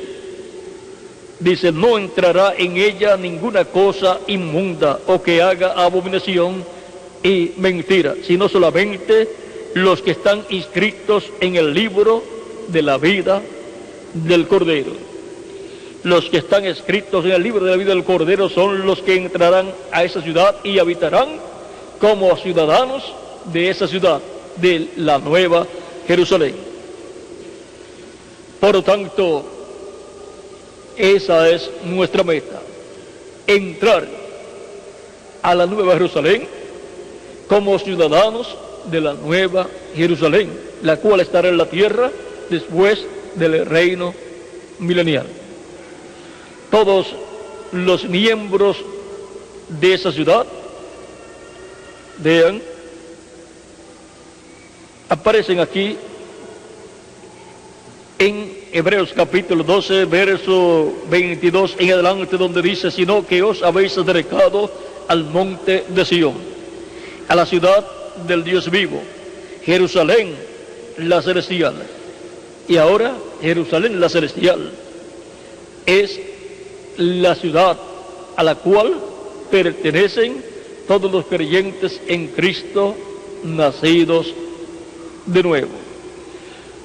no entrará en ella ninguna cosa inmunda o que haga abominación y mentira, sino solamente los que están inscritos en el libro de la vida del Cordero. Los que están escritos en el libro de la vida del Cordero son los que entrarán a esa ciudad y habitarán como ciudadanos de esa ciudad, de la nueva Jerusalén. Por lo tanto, esa es nuestra meta, entrar a la nueva Jerusalén como ciudadanos de la nueva Jerusalén, la cual estará en la tierra después del reino milenial. Todos los miembros de esa ciudad, vean, aparecen aquí en Hebreos capítulo 12, verso 22 en adelante, donde dice, sino que os habéis acercado al monte de Sión, a la ciudad del Dios vivo, Jerusalén la celestial. Y ahora Jerusalén la celestial es la ciudad a la cual pertenecen todos los creyentes en Cristo nacidos de nuevo.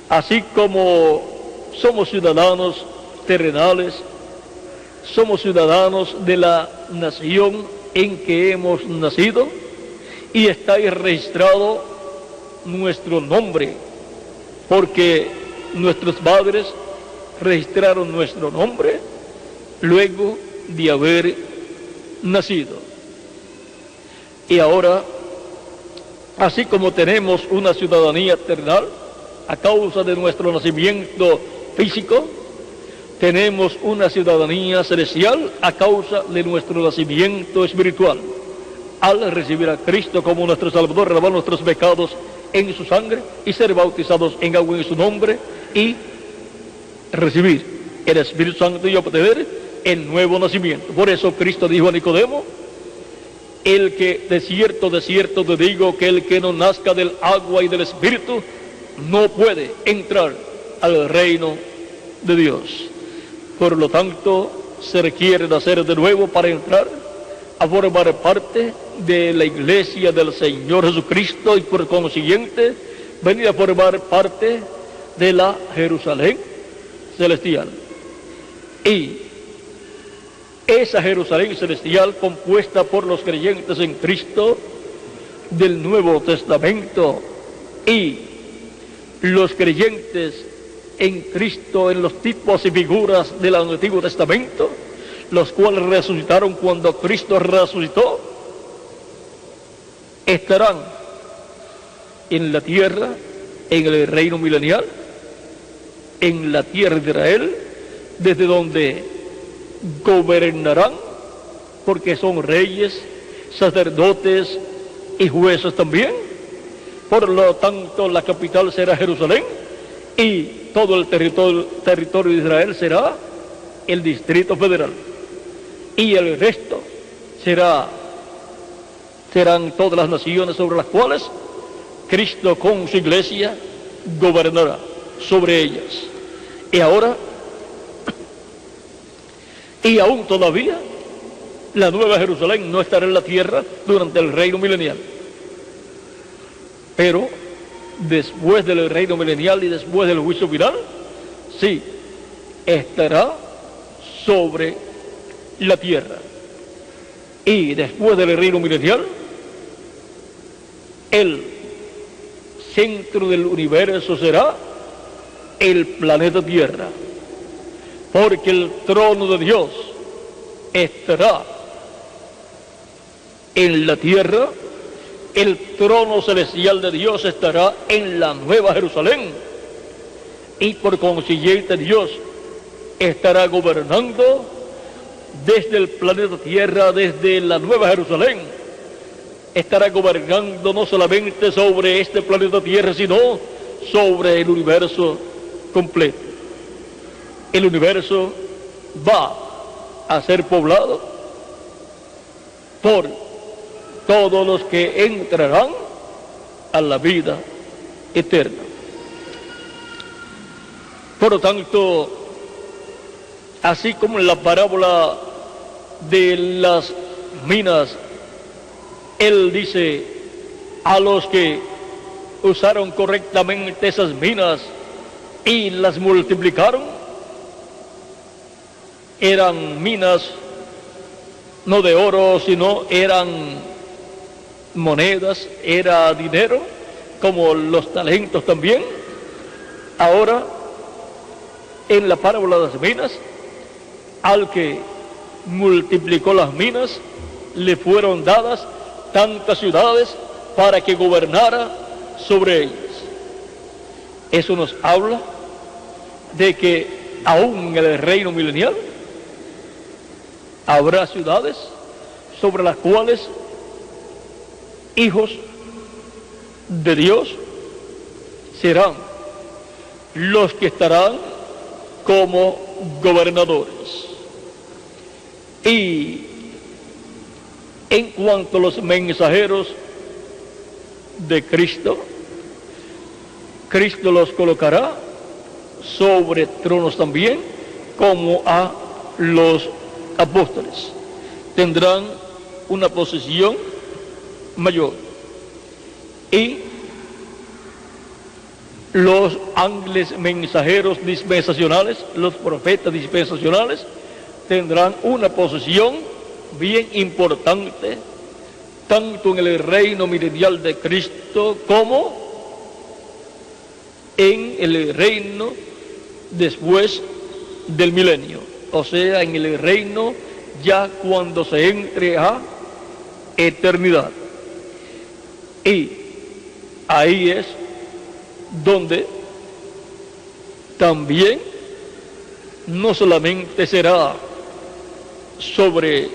Así como somos ciudadanos terrenales, somos ciudadanos de la nación en que hemos nacido, y está ahí registrado nuestro nombre, porque nuestros padres registraron nuestro nombre luego de haber nacido. Y ahora, así como tenemos una ciudadanía terrenal a causa de nuestro nacimiento físico, tenemos una ciudadanía celestial a causa de nuestro nacimiento espiritual, al recibir a Cristo como nuestro Salvador, lavar nuestros pecados en su sangre y ser bautizados en agua en su nombre y recibir el Espíritu Santo y obtener el nuevo nacimiento. Por eso Cristo dijo a Nicodemo, el que de cierto te digo que el que no nazca del agua y del Espíritu no puede entrar al reino de Dios. Por lo tanto, se requiere nacer de nuevo para entrar a formar parte de la iglesia del Señor Jesucristo y por consiguiente venir a formar parte de la Jerusalén celestial. Y esa Jerusalén celestial, compuesta por los creyentes en Cristo del Nuevo Testamento y los creyentes en Cristo en los tipos y figuras del Antiguo Testamento, los cuales resucitaron cuando Cristo resucitó, estarán en la tierra, en el reino milenial, en la tierra de Israel, desde donde gobernarán, porque son reyes, sacerdotes y jueces también. Por lo tanto, la capital será Jerusalén y todo el territorio de Israel será el Distrito Federal. Y el resto serán todas las naciones sobre las cuales Cristo con su iglesia gobernará sobre ellas. Y ahora, y aún todavía, la nueva Jerusalén no estará en la tierra durante el reino milenial. Pero después del reino milenial y después del juicio final, sí, estará sobre la tierra. Y después del reino milenial, el centro del universo será el planeta Tierra, porque el trono de Dios estará en la tierra, el trono celestial de Dios estará en la Nueva Jerusalén, y por consiguiente Dios estará gobernando desde el planeta Tierra, desde la Nueva Jerusalén. Estará gobernando no solamente sobre este planeta Tierra, sino sobre el universo completo. El universo va a ser poblado por todos los que entrarán a la vida eterna. Por lo tanto, así como en la parábola de las minas, él dice a los que usaron correctamente esas minas y las multiplicaron, eran minas no de oro, sino eran monedas, era dinero, como los talentos también. Ahora, en la parábola de las minas, al que multiplicó las minas, le fueron dadas tantas ciudades para que gobernara sobre ellas. Eso nos habla de que aún en el reino milenial habrá ciudades sobre las cuales hijos de Dios serán los que estarán como gobernadores. Y en cuanto a los mensajeros de Cristo, Cristo los colocará sobre tronos también, como a los apóstoles. Tendrán una posición mayor. Y los ángeles mensajeros dispensacionales, los profetas dispensacionales, tendrán una posición bien importante, tanto en el reino milenial de Cristo como en el reino después del milenio, o sea, en el reino ya cuando se entre a eternidad. Y ahí es donde también no solamente será sobre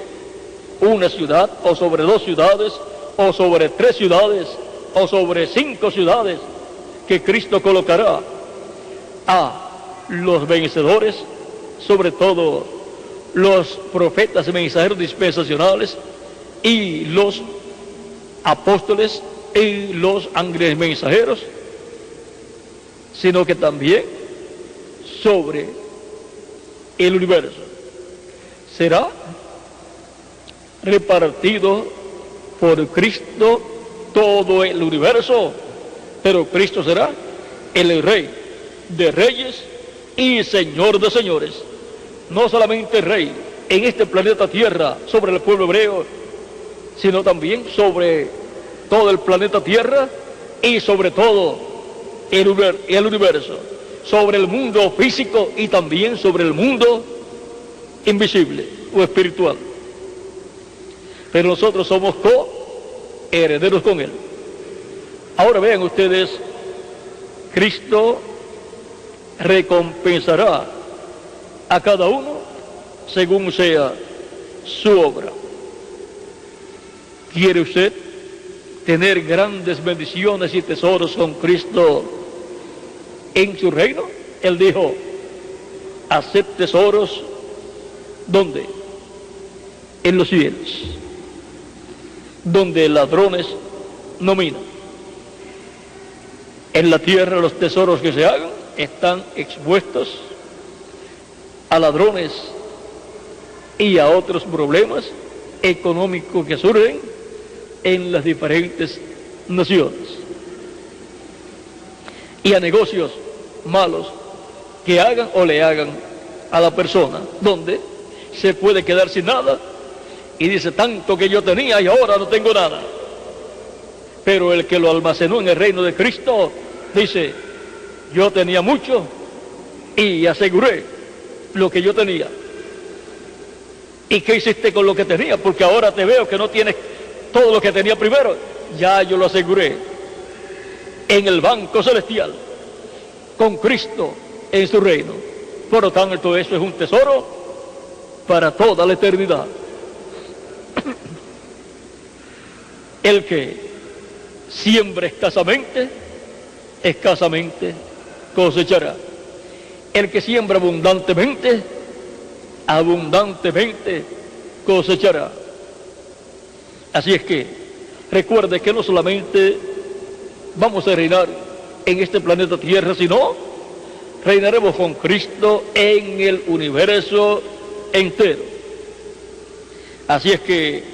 una ciudad, o sobre 2 ciudades, o sobre 3 ciudades, o sobre 5 ciudades, que Cristo colocará a los vencedores, sobre todo los profetas y mensajeros dispensacionales, y los apóstoles y los ángeles mensajeros, sino que también sobre el universo. Será repartido por Cristo todo el universo, pero Cristo será el Rey de reyes y Señor de señores. No solamente Rey en este planeta Tierra sobre el pueblo hebreo, sino también sobre todo el planeta Tierra y sobre todo el universo, sobre el mundo físico y también sobre el mundo invisible o espiritual. Pero nosotros somos coherederos con Él. Ahora vean ustedes, Cristo recompensará a cada uno según sea su obra. ¿Quiere usted tener grandes bendiciones y tesoros con Cristo en su reino? Él dijo, haced tesoros, ¿dónde? En los cielos, donde ladrones no minan. En la tierra los tesoros que se hagan están expuestos a ladrones y a otros problemas económicos que surgen en las diferentes naciones, y a negocios malos que hagan o le hagan a la persona, donde se puede quedar sin nada y dice, tanto que yo tenía y ahora no tengo nada. Pero el que lo almacenó en el reino de Cristo dice, yo tenía mucho y aseguré lo que yo tenía. ¿Y qué hiciste con lo que tenía? Porque ahora te veo que no tienes todo lo que tenía primero. Ya yo lo aseguré en el banco celestial, con Cristo en su reino. Por lo tanto, eso es un tesoro para toda la eternidad. El que siembra escasamente cosechará. El que siembra abundantemente cosechará. Así es que recuerde que no solamente vamos a reinar en este planeta Tierra, sino reinaremos con Cristo en el universo entero. Así es que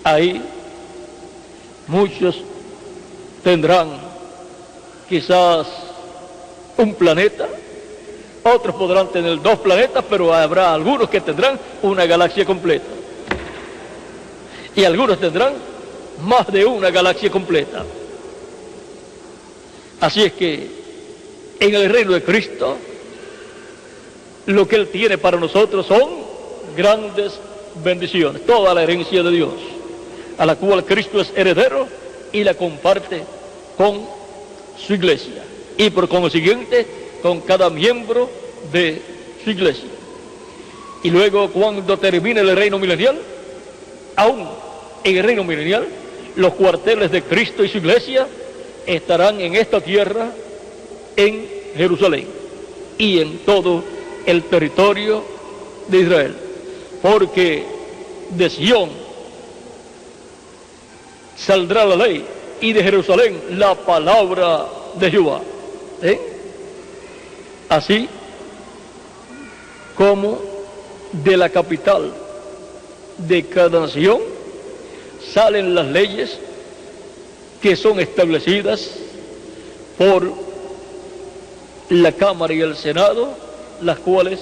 ahí muchos tendrán quizás un planeta, otros podrán tener 2 planetas, pero habrá algunos que tendrán una galaxia completa. Y algunos tendrán más de una galaxia completa. Así es que en el reino de Cristo, lo que Él tiene para nosotros son grandes bendiciones, toda la herencia de Dios, a la cual Cristo es heredero y la comparte con su iglesia, y por consiguiente con cada miembro de su iglesia. Y luego, cuando termine el reino milenial, aún en el reino milenial, los cuarteles de Cristo y su iglesia estarán en esta tierra, en Jerusalén y en todo el territorio de Israel, porque de Sión saldrá la ley y de Jerusalén la palabra de Jehová. Así como de la capital de cada nación salen las leyes que son establecidas por la Cámara y el Senado, las cuales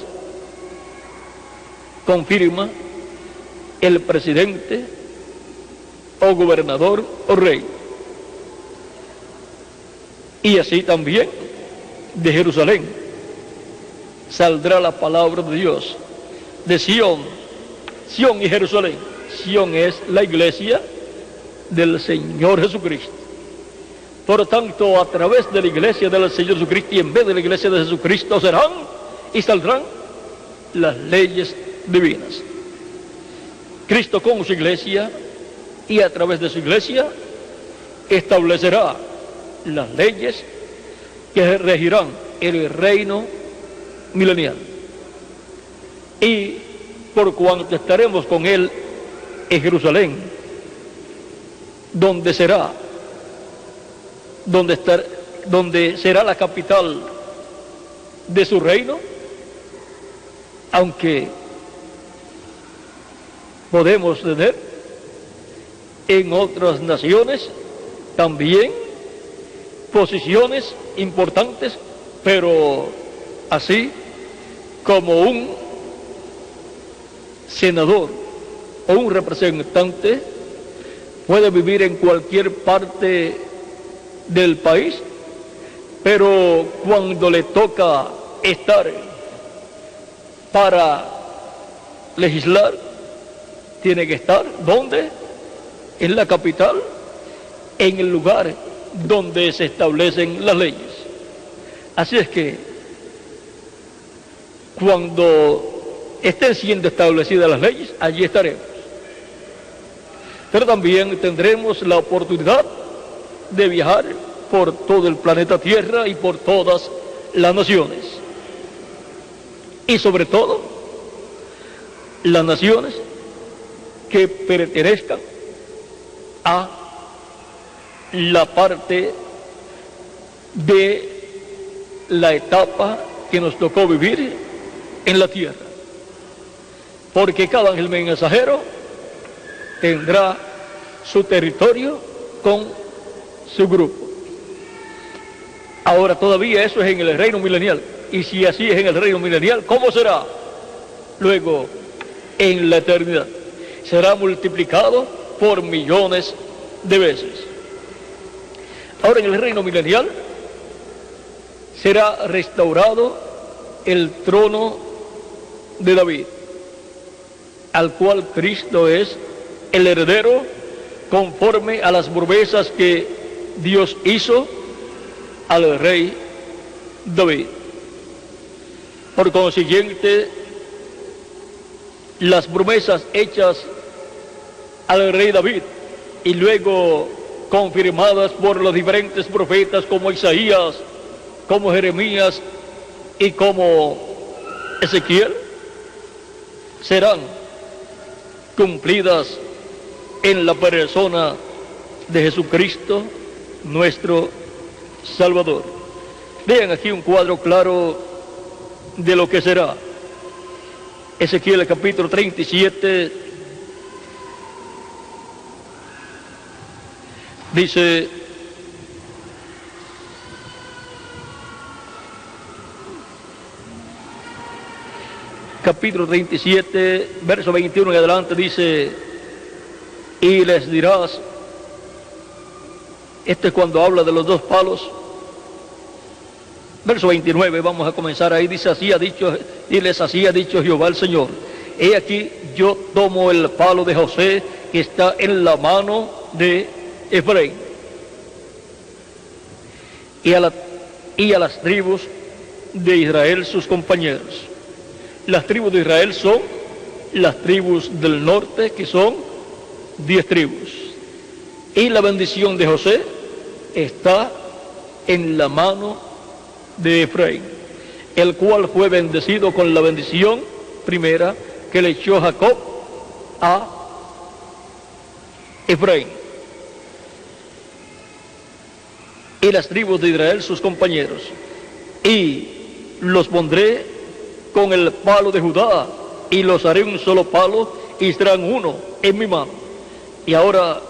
confirma el presidente o gobernador o rey. Y así también de Jerusalén saldrá la palabra de Dios, de Sión y Jerusalén. Sión es la iglesia del Señor Jesucristo. Por lo tanto, a través de la iglesia del Señor Jesucristo y en vez de la iglesia de Jesucristo serán y saldrán las leyes divinas. Cristo con su iglesia y a través de su iglesia establecerá las leyes que regirán el reino milenial. Y por cuanto estaremos con Él en Jerusalén, donde será la capital de su reino, aunque podemos tener en otras naciones también posiciones importantes, pero así como un senador o un representante puede vivir en cualquier parte del país, pero cuando le toca estar para legislar, tiene que estar, ¿dónde? En la capital, en el lugar donde se establecen las leyes. Así es que cuando estén siendo establecidas las leyes, allí estaremos. Pero también tendremos la oportunidad de viajar por todo el planeta Tierra y por todas las naciones. Y sobre todo, las naciones que pertenezcan a la parte de la etapa que nos tocó vivir en la tierra, porque cada ángel mensajero tendrá su territorio con su grupo. Ahora todavía eso es en el reino milenial, y si así es en el reino milenial, ¿cómo será luego en la eternidad? Será multiplicado por millones de veces. Ahora en el reino milenial será restaurado el trono de David, al cual Cristo es el heredero conforme a las promesas que Dios hizo al rey David. Por consiguiente, las promesas hechas al rey David y luego confirmadas por los diferentes profetas como Isaías, como Jeremías y como Ezequiel, serán cumplidas en la persona de Jesucristo, nuestro Salvador. Vean aquí un cuadro claro de lo que será. Ezequiel capítulo 37 dice: capítulo 37, verso 21 en adelante, dice: y les dirás, este es cuando habla de los dos palos, verso 29, vamos a comenzar ahí, dice: así ha dicho, y les así ha dicho Jehová el Señor, he aquí yo tomo el palo de José que está en la mano de Efraín, y a las tribus de Israel sus compañeros. Las tribus de Israel son las tribus del norte, que son 10 tribus. Y la bendición de José está en la mano de Efraín, el cual fue bendecido con la bendición primera que le echó Jacob a Efraín. Y las tribus de Israel sus compañeros. Y los pondré con el palo de Judá, y los haré un solo palo, y serán uno en mi mano. Y ahora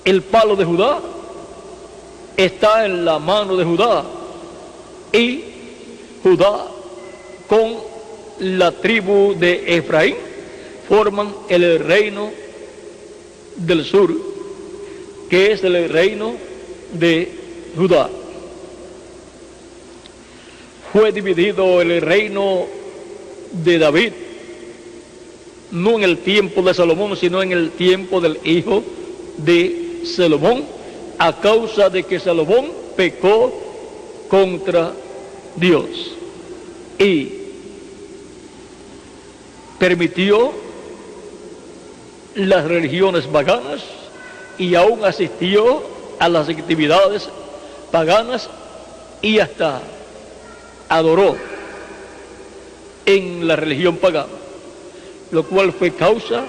el palo de Judá está en la mano de Judá, y Judá con la tribu de Efraín forman el reino del sur, que es el reino de Judá. Fue dividido el reino de David, no en el tiempo de Salomón, sino en el tiempo del hijo de Salomón, a causa de que Salomón pecó contra Dios y permitió las religiones paganas y aún asistió a las actividades paganas y hasta adoró en la religión pagana, lo cual fue causa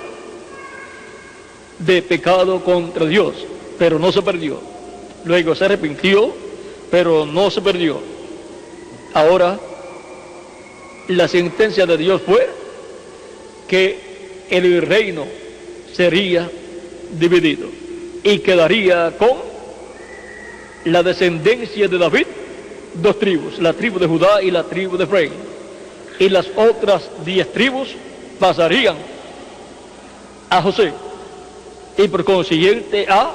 de pecado contra Dios, pero no se perdió. Luego se arrepintió, pero no se perdió. Ahora, la sentencia de Dios fue que el reino sería dividido y quedaría con la descendencia de David, dos tribus, la tribu de Judá y la tribu de Efraín. Y las otras 10 tribus pasarían a José y por consiguiente a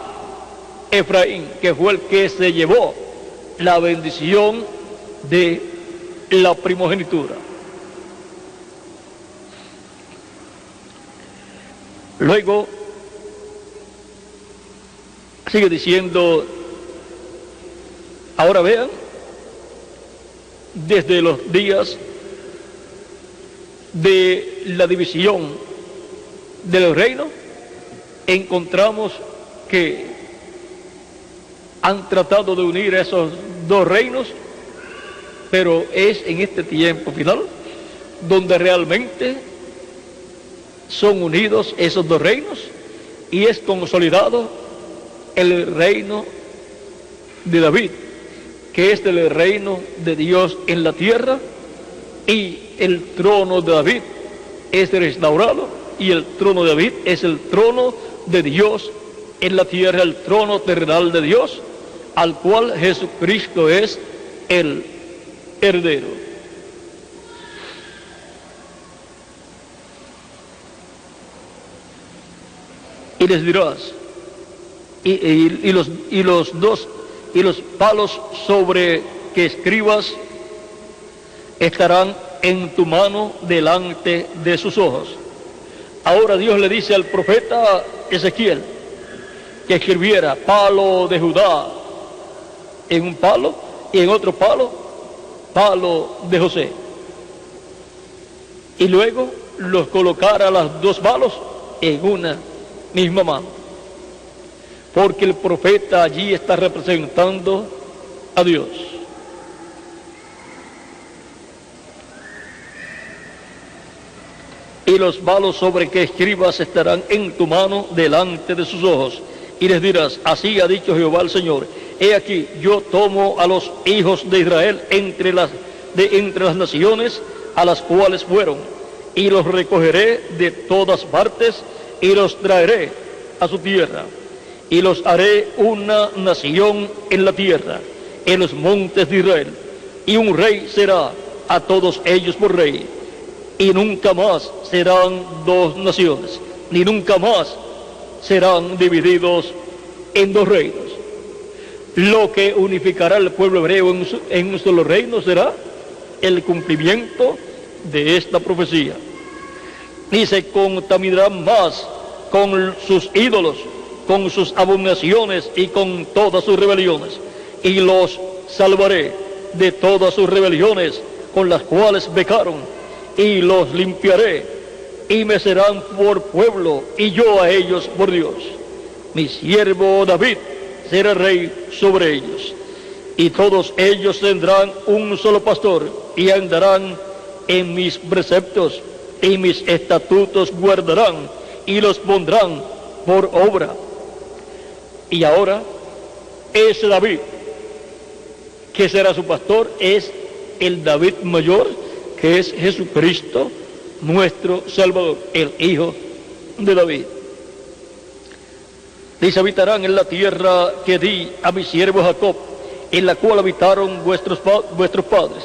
Efraín, que fue el que se llevó la bendición de la primogenitura. Luego sigue diciendo, ahora vean, desde los días de la división del reino, encontramos que han tratado de unir esos dos reinos, pero es en este tiempo final donde realmente son unidos esos dos reinos y es consolidado el reino de David, que es el reino de Dios en la tierra, y el trono de David es restaurado, y el trono de David es el trono de Dios en la tierra, el trono terrenal de Dios, al cual Jesucristo es el heredero. Y les dirás, y los palos sobre que escribas estarán en tu mano delante de sus ojos. Ahora Dios le dice al profeta Ezequiel que escribiera palo de Judá en un palo y en otro palo, palo de José. Y luego los colocara las dos palos en una misma mano. Porque el profeta allí está representando a Dios. Y los palos sobre que escribas estarán en tu mano delante de sus ojos. Y les dirás, así ha dicho Jehová el Señor, he aquí, yo tomo a los hijos de Israel entre las naciones a las cuales fueron, y los recogeré de todas partes, y los traeré a su tierra, y los haré una nación en la tierra, en los montes de Israel, y un rey será a todos ellos por rey, y nunca más serán dos naciones, ni nunca más serán divididos en dos reinos. Lo que unificará al pueblo hebreo en un solo reino será el cumplimiento de esta profecía. Ni se contaminarán más con sus ídolos, con sus abominaciones y con todas sus rebeliones, y los salvaré de todas sus rebeliones con las cuales pecaron, y los limpiaré, y me serán por pueblo, y yo a ellos por Dios. Mi siervo David será rey sobre ellos, y todos ellos tendrán un solo pastor, y andarán en mis preceptos, y mis estatutos guardarán, y los pondrán por obra. Y ahora, ese David, que será su pastor, es el David mayor, que es Jesucristo, nuestro Salvador, el Hijo de David. Dice, habitarán en la tierra que di a mi siervo Jacob, en la cual habitaron vuestros padres.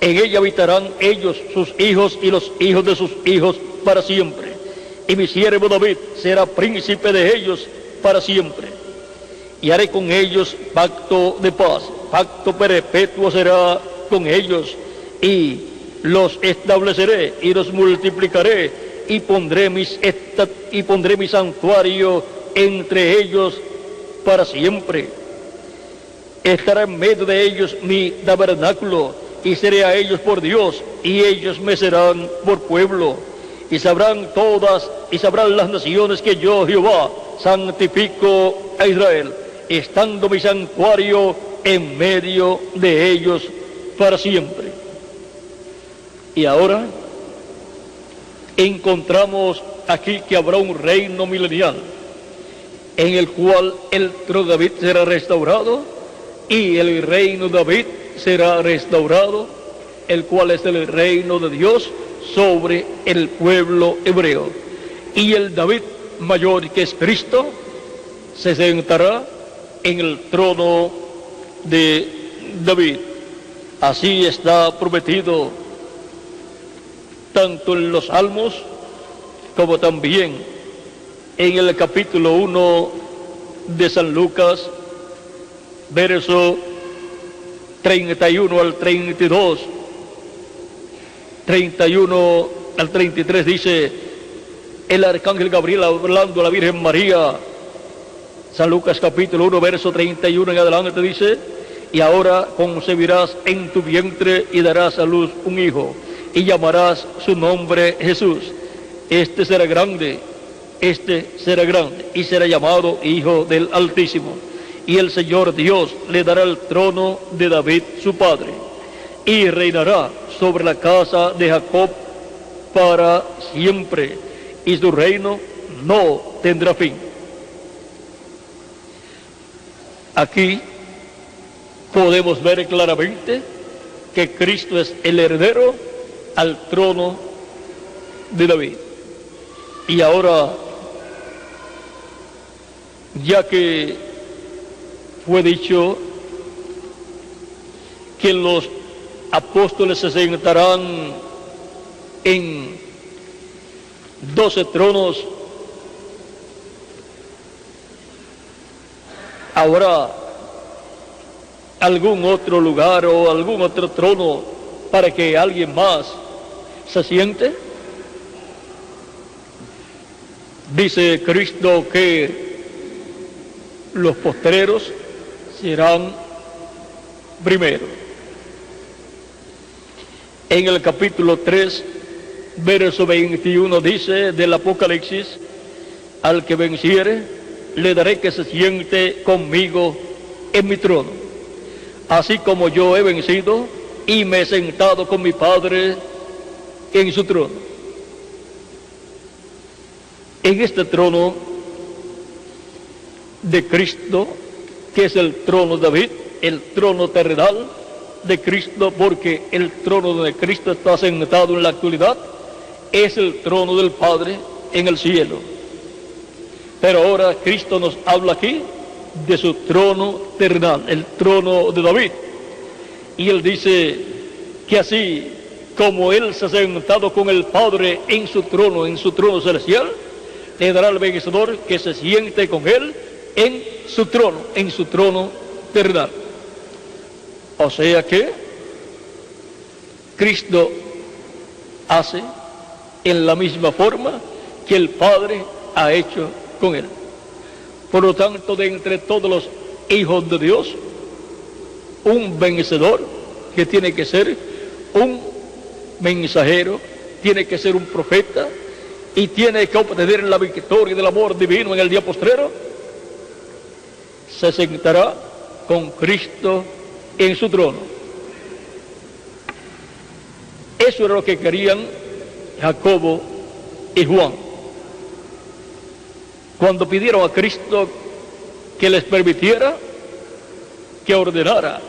En ella habitarán ellos, sus hijos y los hijos de sus hijos para siempre. Y mi siervo David será príncipe de ellos para siempre. Y haré con ellos pacto de paz, pacto perpetuo será con ellos, y los estableceré y los multiplicaré, y pondré mi santuario entre ellos para siempre. Estará en medio de ellos mi tabernáculo, y seré a ellos por Dios, y ellos me serán por pueblo. Y sabrán las naciones que yo, Jehová, santifico a Israel, estando mi santuario en medio de ellos para siempre. Y ahora encontramos aquí que habrá un reino milenial, en el cual el trono de David será restaurado, y el reino de David será restaurado el cual es el reino de Dios sobre el pueblo hebreo. Y el David mayor, que es Cristo, se sentará en el trono de David. Así está prometido tanto en los Salmos como también en el capítulo 1 de San Lucas, verso 31 al 32, 31 al 33 dice el arcángel Gabriel hablando a la Virgen María. San Lucas capítulo 1, verso 31 en adelante dice: y ahora concebirás en tu vientre y darás a luz un hijo, y llamarás su nombre Jesús. Este será grande, y será llamado Hijo del Altísimo. Y el Señor Dios le dará el trono de David su padre, y reinará sobre la casa de Jacob para siempre, y su reino no tendrá fin. Aquí podemos ver claramente que Cristo es el heredero al trono de David. Y ahora, ya que fue dicho que los apóstoles se sentarán en 12 tronos, ¿habrá algún otro lugar o algún otro trono para que alguien más se siente? Dice Cristo que los postreros serán primero. En el capítulo 3, verso 21 dice del Apocalipsis: al que venciere, le daré que se siente conmigo en mi trono, así como yo he vencido y me he sentado con mi Padre en su trono. En este trono de Cristo, que es el trono de David, el trono terrenal de Cristo, porque el trono donde Cristo está sentado en la actualidad es el trono del Padre en el cielo. Pero ahora Cristo nos habla aquí de su trono terrenal, el trono de David. Y él dice que así como él se ha sentado con el Padre en su trono celestial, le dará al vencedor que se siente con él en su trono terrenal. O sea que Cristo hace en la misma forma que el Padre ha hecho con él. Por lo tanto, de entre todos los hijos de Dios, un vencedor que tiene que ser un mensajero, tiene que ser un profeta y tiene que obtener la victoria del amor divino en el día postrero, se sentará con Cristo en su trono. Eso era lo que querían Jacobo y Juan cuando pidieron a Cristo que les permitiera, que ordenara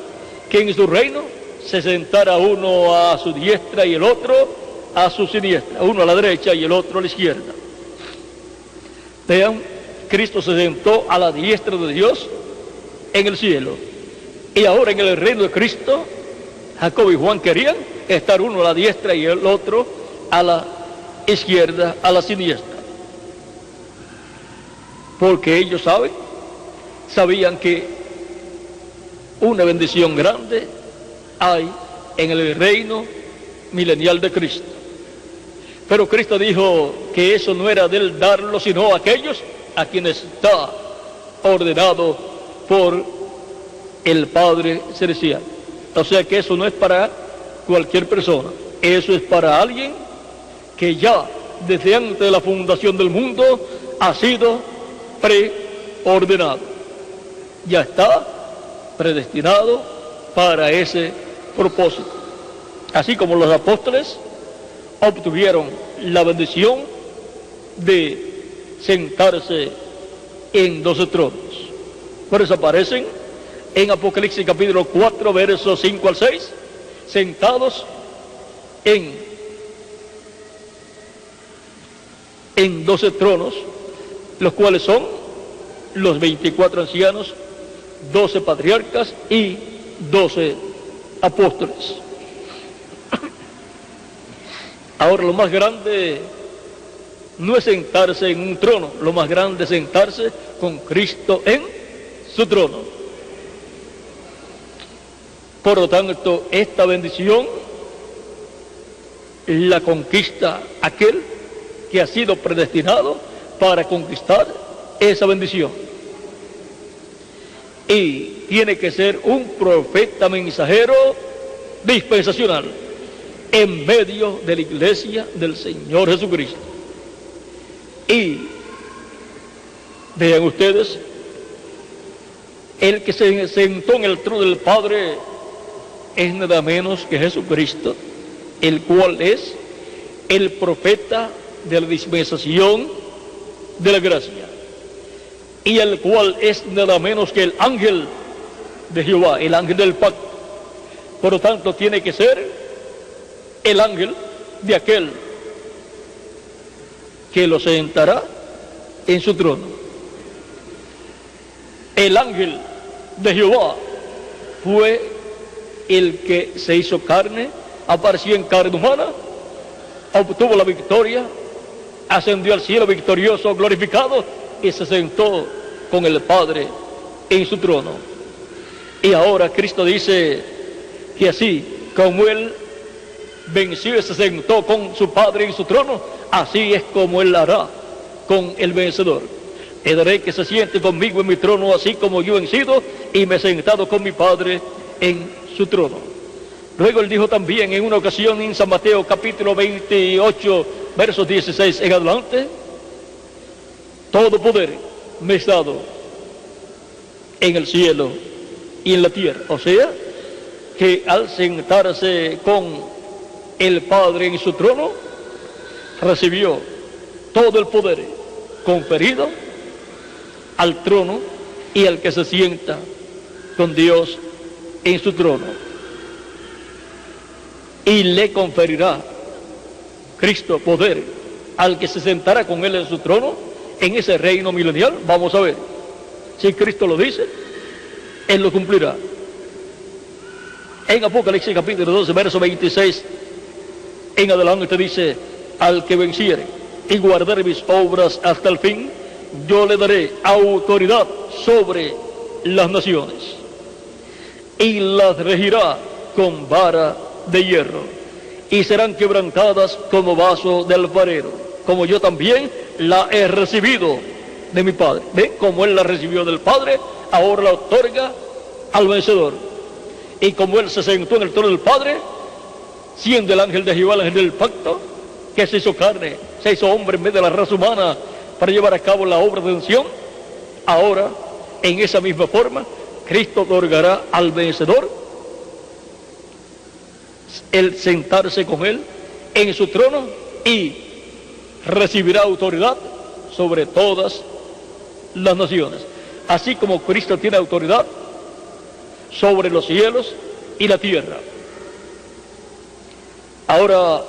que en su reino se sentara uno a su diestra y el otro a su siniestra, uno a la derecha y el otro a la izquierda. Vean, Cristo se sentó a la diestra de Dios en el cielo, y ahora en el reino de Cristo, Jacobo y Juan querían estar uno a la diestra y el otro a la izquierda, a la siniestra, porque ellos sabían que una bendición grande hay en el reino milenial de Cristo. Pero Cristo dijo que eso no era de él darlo, sino a aquellos a quienes está ordenado por el Padre Celestial. O sea que eso no es para cualquier persona, eso es para alguien que ya desde antes de la fundación del mundo ha sido preordenado, ya está predestinado para ese propósito. Así como los apóstoles obtuvieron la bendición de sentarse en 12 tronos. Por eso aparecen en Apocalipsis capítulo 4, versos 5 al 6, sentados en 12 tronos, los cuales son los 24 ancianos, 12 patriarcas y 12 apóstoles. Ahora, lo más grande no es sentarse en un trono, lo más grande es sentarse con Cristo en su trono. Por lo tanto, esta bendición la conquista aquel que ha sido predestinado para conquistar esa bendición. Y tiene que ser un profeta mensajero dispensacional en medio de la iglesia del Señor Jesucristo. Y vean ustedes, el que se sentó en el trono del Padre es nada menos que Jesucristo, el cual es el profeta de la dispensación de la gracia, y el cual es nada menos que el ángel de Jehová, el ángel del pacto. Por lo tanto, tiene que ser el ángel de aquel que lo sentará en su trono. El ángel de Jehová fue el que se hizo carne, apareció en carne humana, obtuvo la victoria, ascendió al cielo victorioso, glorificado, y se sentó con el Padre en su trono. Y ahora Cristo dice que así como Él venció y se sentó con su Padre en su trono, así es como Él hará con el vencedor. Le daré que se siente conmigo en mi trono, así como yo he vencido y me he sentado con mi Padre en su trono. Luego Él dijo también en una ocasión en San Mateo capítulo 28, versos 16 en adelante: todo poder me es dado en el cielo y en la tierra. O sea, que al sentarse con el Padre en su trono, recibió todo el poder conferido al trono y al que se sienta con Dios en su trono. Y le conferirá Cristo poder al que se sentará con Él en su trono en ese reino milenial. Vamos a ver, si Cristo lo dice, Él lo cumplirá. En Apocalipsis capítulo 12, verso 26 en adelante dice: al que venciere y guardare mis obras hasta el fin, yo le daré autoridad sobre las naciones, y las regirá con vara de hierro, y serán quebrantadas como vaso del alfarero, como yo también la he recibido de mi Padre. ¿Ven? Como Él la recibió del Padre, ahora la otorga al vencedor. Y como Él se sentó en el trono del Padre, siendo el ángel de Jehová, el ángel del pacto, que se hizo carne, se hizo hombre en vez de la raza humana para llevar a cabo la obra de redención, ahora, en esa misma forma, Cristo otorgará al vencedor el sentarse con Él en su trono y recibirá autoridad sobre todas las naciones. Así como Cristo tiene autoridad sobre los cielos y la tierra. Ahora,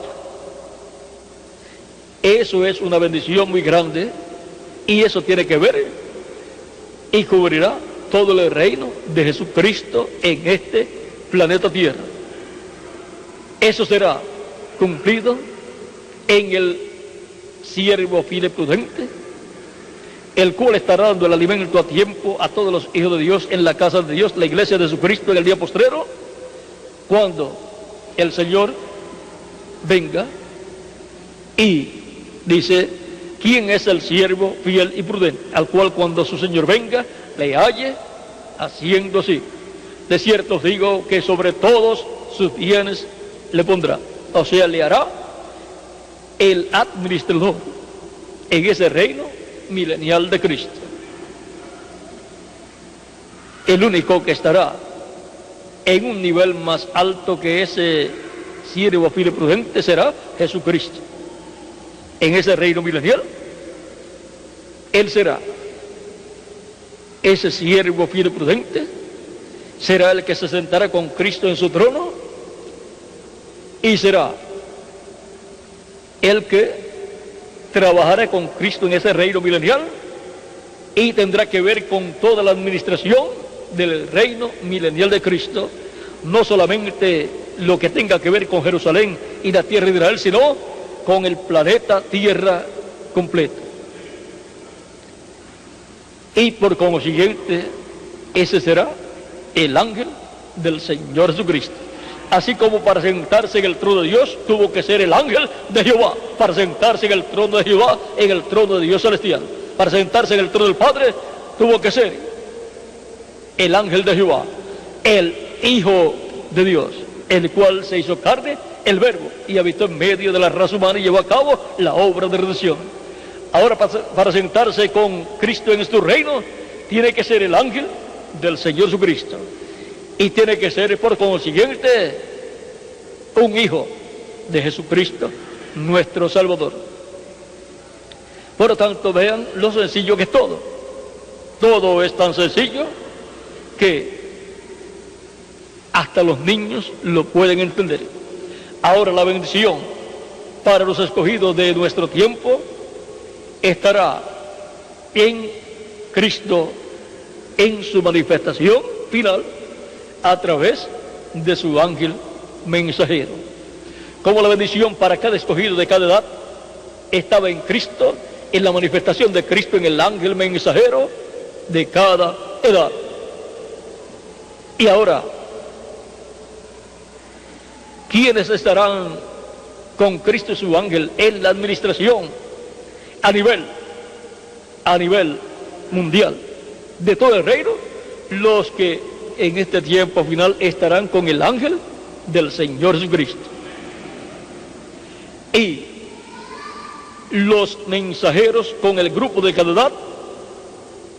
eso es una bendición muy grande, y eso tiene que ver y cubrirá todo el reino de Jesucristo en este planeta Tierra. Eso será cumplido en el siervo fiel y prudente, el cual estará dando el alimento a tiempo a todos los hijos de Dios en la casa de Dios, la iglesia de Jesucristo, en el día postrero, cuando el Señor venga. Y dice: ¿quién es el siervo fiel y prudente? Al cual cuando su Señor venga, le halle haciendo así. De cierto os digo que sobre todos sus bienes le pondrá. O sea, le hará el administrador en ese reino milenial de Cristo. El único que estará en un nivel más alto que ese siervo fiel y prudente será Jesucristo. En ese reino milenial, Él será ese siervo fiel y prudente, será el que se sentará con Cristo en su trono, y será el que trabajará con Cristo en ese reino milenial y tendrá que ver con toda la administración del reino milenial de Cristo, no solamente lo que tenga que ver con Jerusalén y la tierra de Israel, sino con el planeta Tierra completo. Y por consiguiente, ese será el ángel del Señor Jesucristo. Así como para sentarse en el trono de Dios, tuvo que ser el ángel de Jehová. Para sentarse en el trono de Jehová, en el trono de Dios celestial. Para sentarse en el trono del Padre, tuvo que ser el ángel de Jehová, el Hijo de Dios, el cual se hizo carne, el Verbo, y habitó en medio de la raza humana y llevó a cabo la obra de redención. Ahora, para sentarse con Cristo en su reino, tiene que ser el ángel del Señor Jesucristo. Y tiene que ser, por consiguiente, un hijo de Jesucristo, nuestro Salvador. Por lo tanto, vean lo sencillo que es todo. Todo es tan sencillo que hasta los niños lo pueden entender. Ahora, la bendición para los escogidos de nuestro tiempo estará en Cristo, en su manifestación final, a través de su ángel mensajero. Como la bendición para cada escogido de cada edad estaba en Cristo, en la manifestación de Cristo en el ángel mensajero de cada edad. Y ahora, ¿quiénes estarán con Cristo y su ángel en la administración a nivel mundial de todo el reino? Los que en este tiempo final estarán con el ángel del Señor Jesucristo. Y los mensajeros con el grupo de cada edad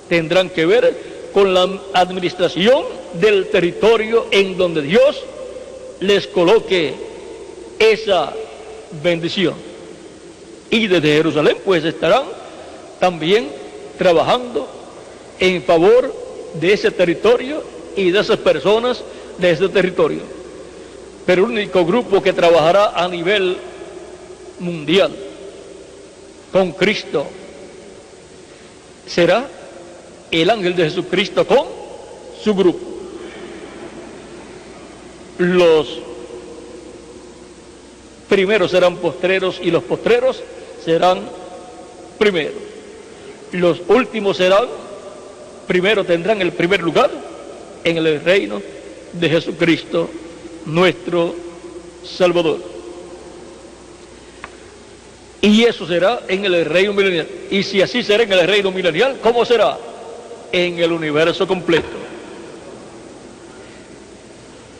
tendrán que ver con la administración del territorio en donde Dios les coloque esa bendición. Y desde Jerusalén pues estarán también trabajando en favor de ese territorio y de esas personas de ese territorio. Pero el único grupo que trabajará a nivel mundial con Cristo será el ángel de Jesucristo con su grupo. Los primeros serán postreros y los postreros serán primeros. Los últimos serán primero, tendrán el primer lugar en el reino de Jesucristo, nuestro Salvador. Y eso será en el reino milenial. Y si así será en el reino milenial, ¿cómo será? En el universo completo.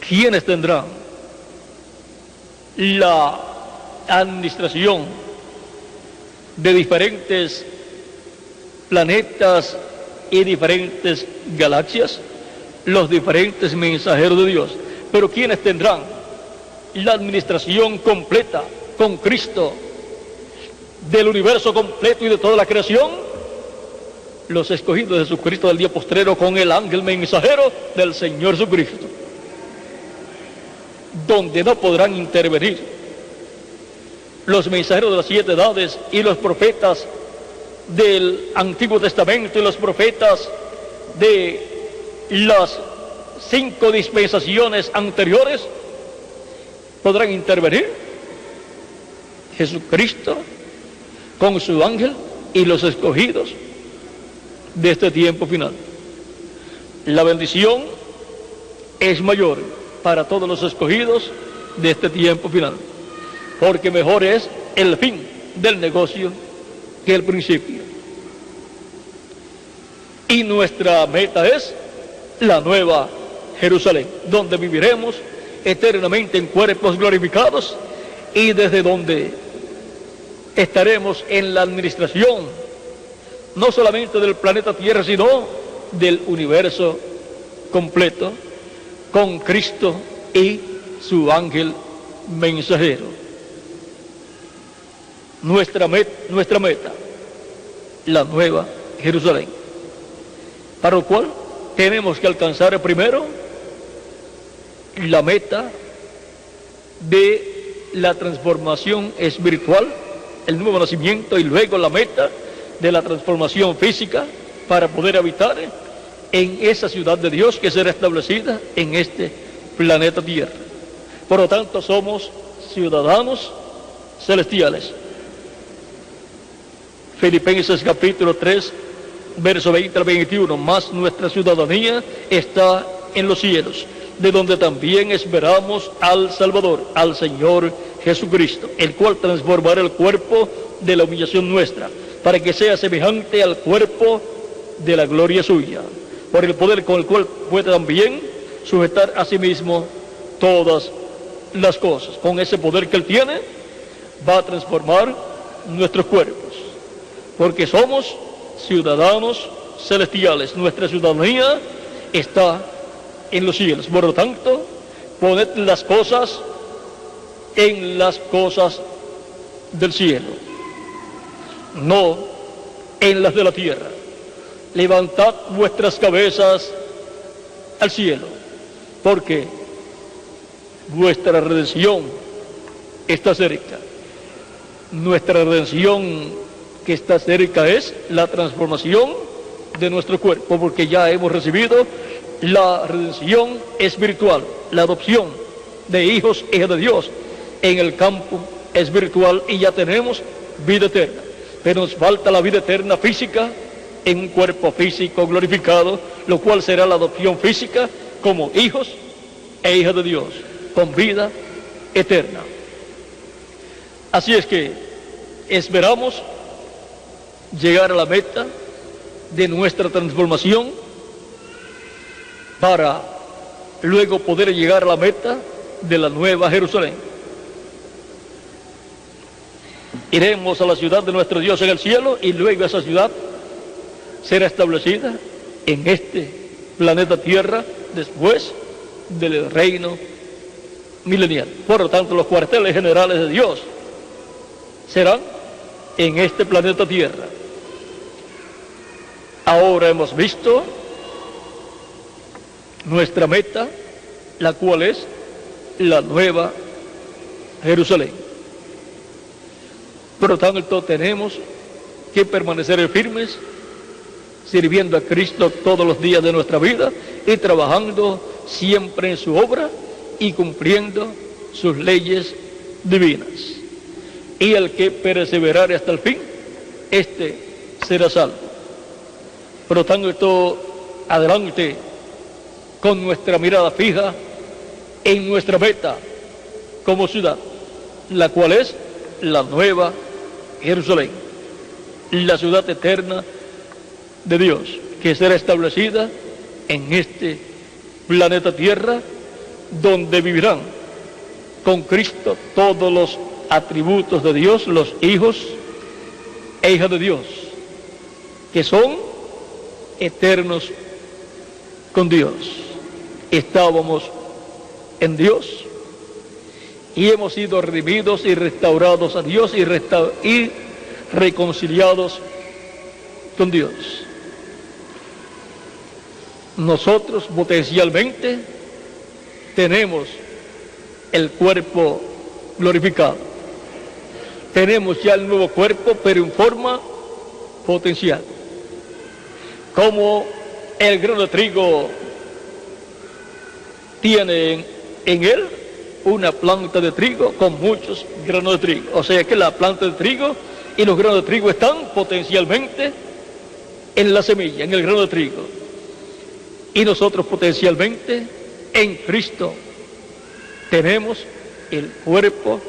¿Quiénes tendrán la administración de diferentes planetas y diferentes galaxias? Los diferentes mensajeros de Dios. Pero ¿quiénes tendrán la administración completa con Cristo del universo completo y de toda la creación? Los escogidos de Jesucristo del día postrero con el ángel mensajero del Señor Jesucristo, donde no podrán intervenir los mensajeros de las 7 edades y los profetas del Antiguo Testamento y los profetas de las 5 dispensaciones anteriores. Podrán intervenir Jesucristo con su ángel y los escogidos de este tiempo final. La bendición es mayor para todos los escogidos de este tiempo final, porque mejor es el fin del negocio que el principio. Y nuestra meta es la nueva Jerusalén, donde viviremos eternamente en cuerpos glorificados y desde donde estaremos en la administración no solamente del planeta Tierra, sino del universo completo, con Cristo y su ángel mensajero. Nuestra meta, la nueva Jerusalén, para lo cual tenemos que alcanzar primero la meta de la transformación espiritual el nuevo nacimiento y luego la meta de la transformación física para poder habitar en esa ciudad de Dios que será establecida en este planeta Tierra. Por lo tanto, somos ciudadanos celestiales. Filipenses capítulo 3, verso 20 al 21, más nuestra ciudadanía está en los cielos, de donde también esperamos al Salvador, al Señor Jesucristo, el cual transformará el cuerpo de la humillación nuestra, para que sea semejante al cuerpo de la gloria suya, por el poder con el cual puede también sujetar a sí mismo todas las cosas. Con ese poder que Él tiene, va a transformar nuestros cuerpos, porque somos ciudadanos celestiales. Nuestra ciudadanía está en los cielos. Por lo tanto, poned las cosas en las cosas del cielo, no en las de la tierra. Levantad vuestras cabezas al cielo, porque vuestra redención está cerca. Nuestra redención que está cerca es la transformación de nuestro cuerpo, porque ya hemos recibido la redención espiritual, la adopción de hijos e hijas de Dios en el campo espiritual, y ya tenemos vida eterna. Pero nos falta la vida eterna física en un cuerpo físico glorificado, lo cual será la adopción física como hijos e hijas de Dios, con vida eterna. Así es que esperamos llegar a la meta de nuestra transformación para luego poder llegar a la meta de la Nueva Jerusalén. Iremos a la ciudad de nuestro Dios en el cielo, y luego esa ciudad será establecida en este planeta Tierra después del reino milenial. Por lo tanto, los cuarteles generales de Dios serán en este planeta Tierra. Ahora hemos visto nuestra meta, la cual es la Nueva Jerusalén. Por lo tanto, tenemos que permanecer firmes, sirviendo a Cristo todos los días de nuestra vida y trabajando siempre en su obra y cumpliendo sus leyes divinas. Y el que perseverare hasta el fin, este será salvo. Por lo tanto, adelante con nuestra mirada fija en nuestra meta como ciudad, la cual es la Nueva Jerusalén, la ciudad eterna de Dios, que será establecida en este planeta Tierra, donde vivirán con Cristo todos los atributos de Dios, los hijos e hijas de Dios, que son eternos con Dios. Estábamos en Dios y hemos sido redimidos y restaurados a Dios y reconciliados con Dios. Nosotros potencialmente tenemos el cuerpo glorificado. Tenemos ya el nuevo cuerpo, pero en forma potencial. Como el grano de trigo tiene en él una planta de trigo con muchos granos de trigo. O sea que la planta de trigo y los granos de trigo están potencialmente en la semilla, en el grano de trigo. Y nosotros potencialmente en Cristo tenemos el cuerpo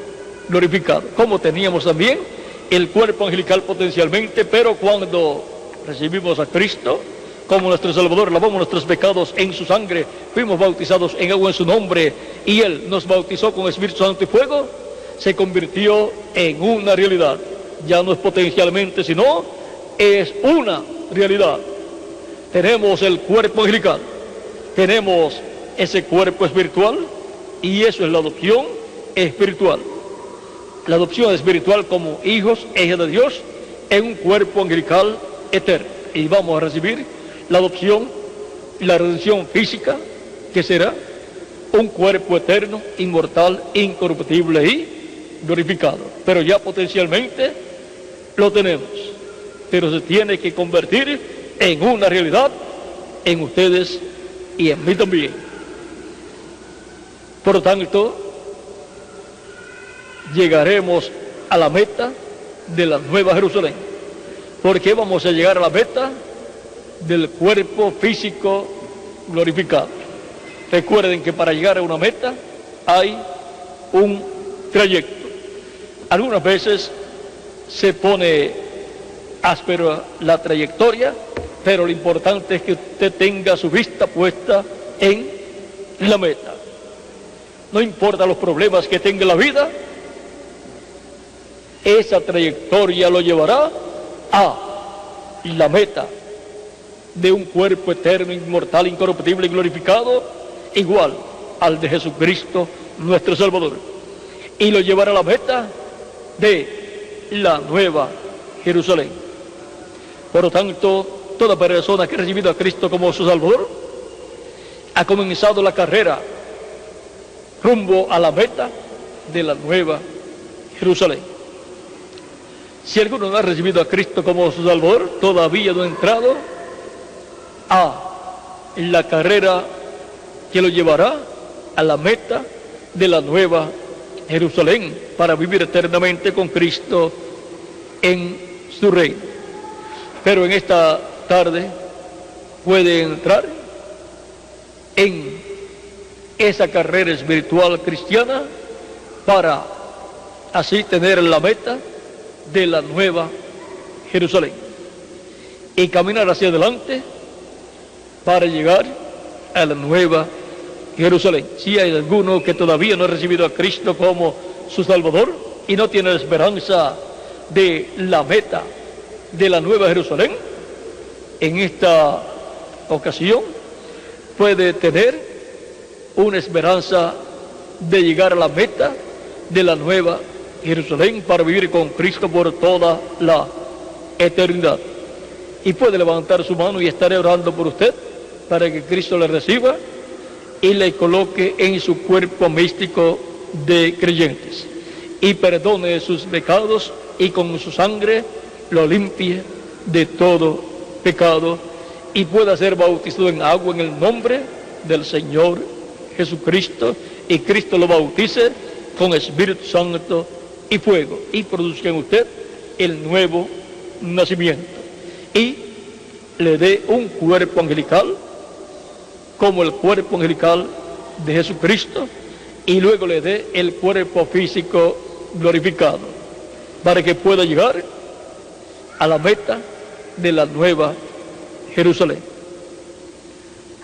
glorificado, como teníamos también el cuerpo angelical potencialmente, pero cuando recibimos a Cristo como nuestro Salvador, lavamos nuestros pecados en su sangre, fuimos bautizados en agua en su nombre, y Él nos bautizó con Espíritu Santo y fuego, se convirtió en una realidad. Ya no es potencialmente, sino es una realidad. Tenemos el cuerpo angelical, tenemos ese cuerpo espiritual, y eso es la adopción espiritual. La adopción espiritual como hijos e hijas de Dios en un cuerpo angelical eterno. Y vamos a recibir la adopción y la redención física, que será un cuerpo eterno, inmortal, incorruptible y glorificado. Pero ya potencialmente lo tenemos, pero se tiene que convertir en una realidad en ustedes y en mí también. Por lo tanto, llegaremos a la meta de la Nueva Jerusalén. ¿Por qué vamos a llegar a la meta del cuerpo físico glorificado? Recuerden que para llegar a una meta hay un trayecto. Algunas veces se pone áspera la trayectoria, pero lo importante es que usted tenga su vista puesta en la meta. No importa los problemas que tenga en la vida, esa trayectoria lo llevará a la meta de un cuerpo eterno, inmortal, incorruptible y glorificado, igual al de Jesucristo, nuestro Salvador. Y lo llevará a la meta de la Nueva Jerusalén. Por lo tanto, toda persona que ha recibido a Cristo como su Salvador ha comenzado la carrera rumbo a la meta de la Nueva Jerusalén. Si alguno no ha recibido a Cristo como su Salvador, todavía no ha entrado a la carrera que lo llevará a la meta de la Nueva Jerusalén para vivir eternamente con Cristo en su reino. Pero en esta tarde puede entrar en esa carrera espiritual cristiana para así tener la meta de la Nueva Jerusalén y caminar hacia adelante para llegar a la Nueva Jerusalén. Si hay alguno que todavía no ha recibido a Cristo como su Salvador y no tiene la esperanza de la meta de la Nueva Jerusalén, en esta ocasión puede tener una esperanza de llegar a la meta de la Nueva Jerusalén para vivir con Cristo por toda la eternidad. Y puede levantar su mano y estaré orando por usted para que Cristo le reciba y le coloque en su cuerpo místico de creyentes y perdone sus pecados y con su sangre lo limpie de todo pecado y pueda ser bautizado en agua en el nombre del Señor Jesucristo y Cristo lo bautice con Espíritu Santo y fuego y produzca en usted el nuevo nacimiento y le dé un cuerpo angelical como el cuerpo angelical de Jesucristo y luego le dé el cuerpo físico glorificado para que pueda llegar a la meta de la Nueva Jerusalén.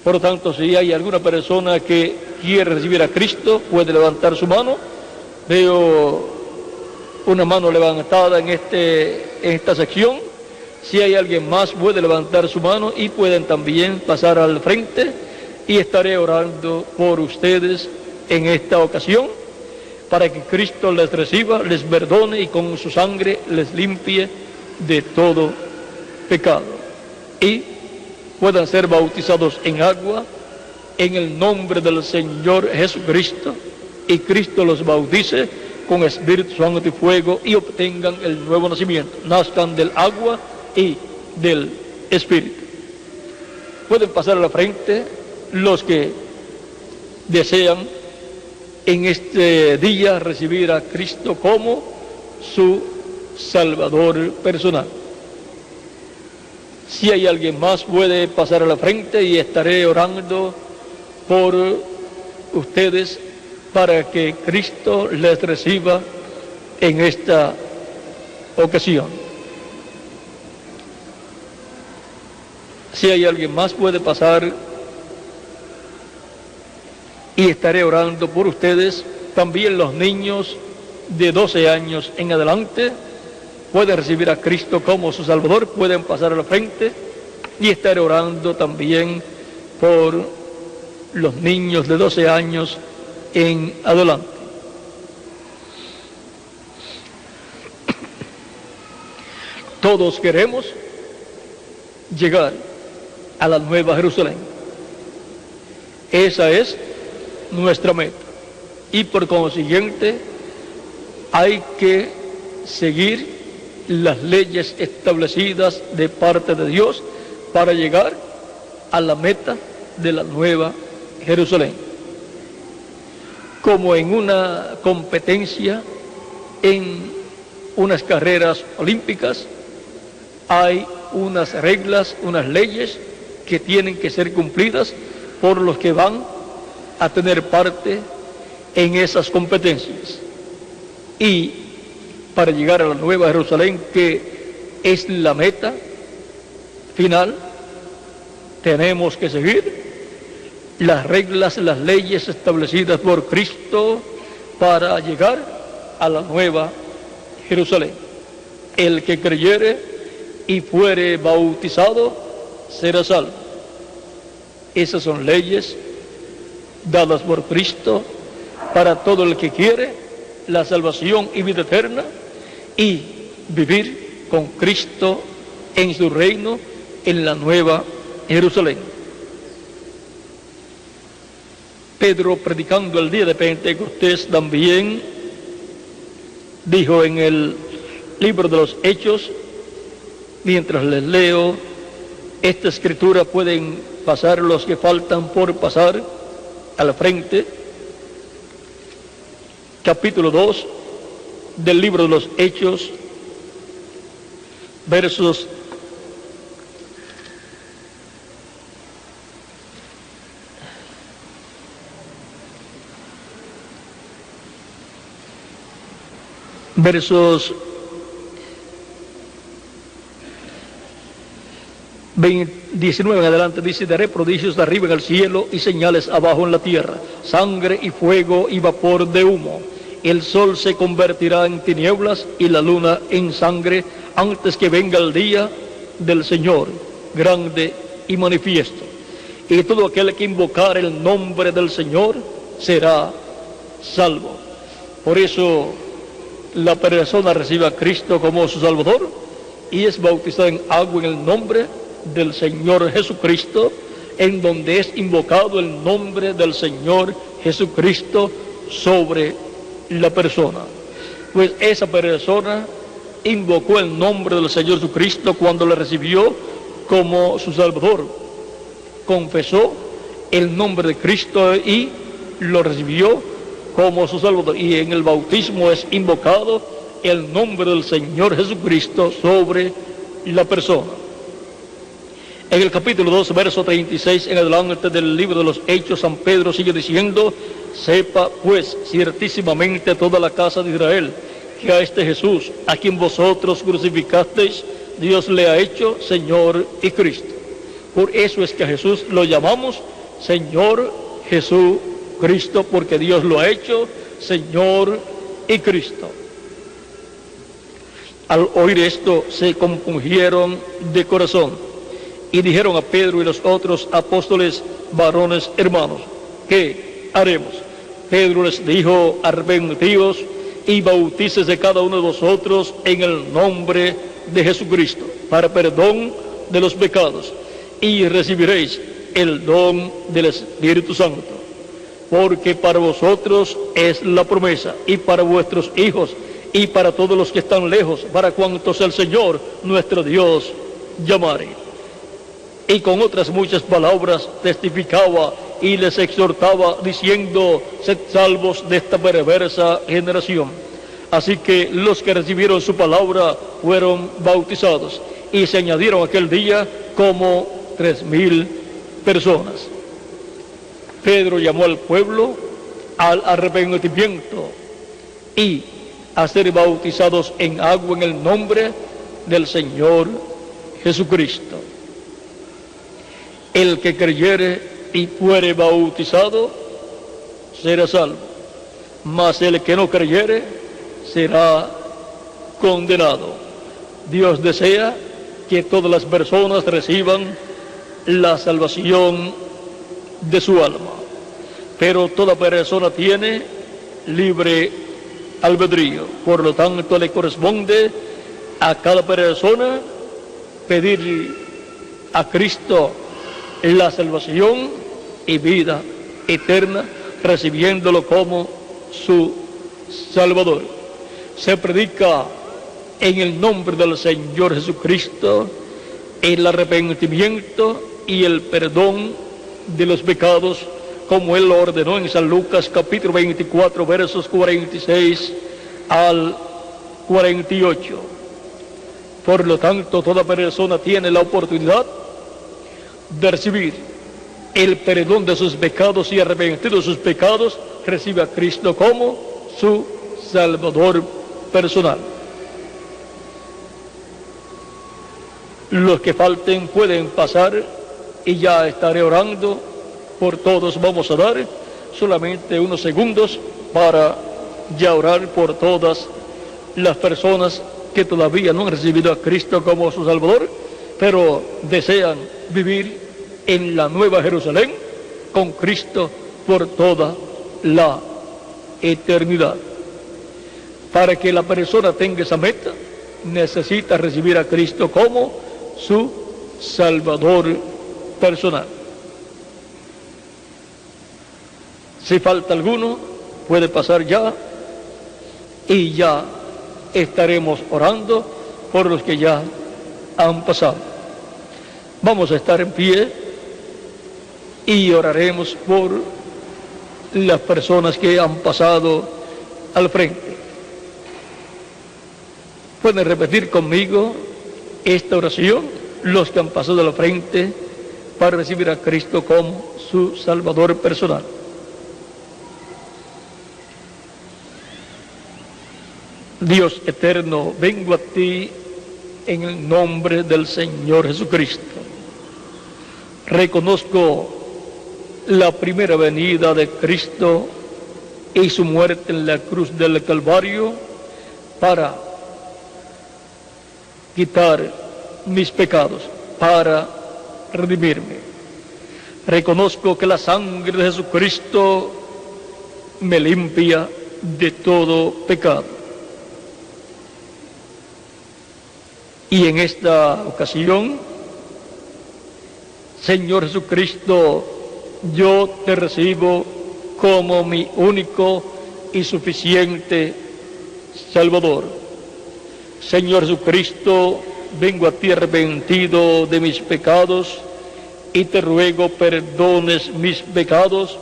Por lo tanto, si hay alguna persona que quiere recibir a Cristo, puede levantar su mano. Veo una mano levantada en esta sección. Si hay alguien más, puede levantar su mano y pueden también pasar al frente y estaré orando por ustedes en esta ocasión para que Cristo les reciba, les perdone y con su sangre les limpie de todo pecado y puedan ser bautizados en agua en el nombre del Señor Jesucristo y Cristo los bautice con Espíritu Santo y fuego y obtengan el nuevo nacimiento, nazcan del agua y del Espíritu. Pueden pasar a la frente los que desean en este día recibir a Cristo como su Salvador personal. Si hay alguien más, puede pasar a la frente y estaré orando por ustedes para que Cristo les reciba en esta ocasión. Si hay alguien más, puede pasar y estaré orando por ustedes. También los niños de 12 años en adelante pueden recibir a Cristo como su Salvador, pueden pasar a la frente y estaré orando también por los niños de 12 años en adelante. Todos queremos llegar a la Nueva Jerusalén. Esa es nuestra meta. Y por consiguiente hay que seguir las leyes establecidas de parte de Dios para llegar a la meta de la Nueva Jerusalén. Como en una competencia, en unas carreras olímpicas, hay unas reglas, unas leyes que tienen que ser cumplidas por los que van a tener parte en esas competencias. Y para llegar a la Nueva Jerusalén, que es la meta final, tenemos que seguir las reglas, las leyes establecidas por Cristo para llegar a la Nueva Jerusalén. El que creyere y fuere bautizado será salvo. Esas son leyes dadas por Cristo para todo el que quiere la salvación y vida eterna y vivir con Cristo en su reino en la Nueva Jerusalén. Pedro, predicando el día de Pentecostés, también dijo en el libro de los Hechos, mientras les leo esta escritura, pueden pasar los que faltan por pasar al frente, capítulo 2 del libro de los Hechos, versos 19 en adelante, dice: daré prodigios de arriba en el cielo y señales abajo en la tierra, sangre y fuego y vapor de humo. El sol se convertirá en tinieblas y la luna en sangre antes que venga el día del Señor grande y manifiesto. Y todo aquel que invocar el nombre del Señor será salvo. Por eso la persona recibe a Cristo como su Salvador y es bautizada en agua en el nombre del Señor Jesucristo, en donde es invocado el nombre del Señor Jesucristo sobre la persona. Pues esa persona invocó el nombre del Señor Jesucristo cuando le recibió como su Salvador, confesó el nombre de Cristo y lo recibió como su Salvador, y en el bautismo es invocado el nombre del Señor Jesucristo sobre la persona. En el capítulo 2, verso 36 en adelante del libro de los Hechos, San Pedro sigue diciendo: sepa pues ciertísimamente toda la casa de Israel que a este Jesús, a quien vosotros crucificasteis, Dios le ha hecho Señor y Cristo. Por eso es que a Jesús lo llamamos Señor Jesucristo, porque Dios lo ha hecho Señor y Cristo. Al oír esto se compungieron de corazón y dijeron a Pedro y los otros apóstoles: varones hermanos, ¿qué haremos? Pedro les dijo: arrepentíos y bautícese cada uno de vosotros en el nombre de Jesucristo para perdón de los pecados, y recibiréis el don del Espíritu Santo, porque para vosotros es la promesa, y para vuestros hijos, y para todos los que están lejos, para cuantos el Señor nuestro Dios llamare. Y con otras muchas palabras testificaba y les exhortaba, diciendo: sed salvos de esta perversa generación. Así que los que recibieron su palabra fueron bautizados, y se añadieron aquel día como 3,000 personas. Pedro llamó al pueblo al arrepentimiento y a ser bautizados en agua en el nombre del Señor Jesucristo. El que creyere y fuere bautizado será salvo, mas el que no creyere será condenado. Dios desea que todas las personas reciban la salvación de su alma, pero toda persona tiene libre albedrío. Por lo tanto, le corresponde a cada persona pedir a Cristo la salvación y vida eterna, recibiéndolo como su Salvador. Se predica en el nombre del Señor Jesucristo el arrepentimiento y el perdón de los pecados, como Él lo ordenó en San Lucas capítulo 24, versos 46 al 48. Por lo tanto, toda persona tiene la oportunidad de recibir el perdón de sus pecados y arrepentido de sus pecados, recibe a Cristo como su Salvador personal. Los que falten pueden pasar y ya estaré orando por todos. Vamos a dar solamente unos segundos para ya orar por todas las personas que todavía no han recibido a Cristo como su Salvador, pero desean vivir en la Nueva Jerusalén con Cristo por toda la eternidad. Para que la persona tenga esa meta, necesita recibir a Cristo como su Salvador personal. Si falta alguno, puede pasar ya y ya estaremos orando por los que ya han pasado. Vamos a estar en pie y oraremos por las personas que han pasado al frente. Pueden repetir conmigo esta oración, los que han pasado al frente para recibir a Cristo como su Salvador personal. Dios eterno, vengo a ti en el nombre del Señor Jesucristo. Reconozco la primera venida de Cristo y su muerte en la cruz del Calvario para quitar mis pecados, para redimirme. Reconozco que la sangre de Jesucristo me limpia de todo pecado. Y en esta ocasión, Señor Jesucristo, yo te recibo como mi único y suficiente Salvador. Señor Jesucristo, vengo a ti arrepentido de mis pecados y te ruego perdones mis pecados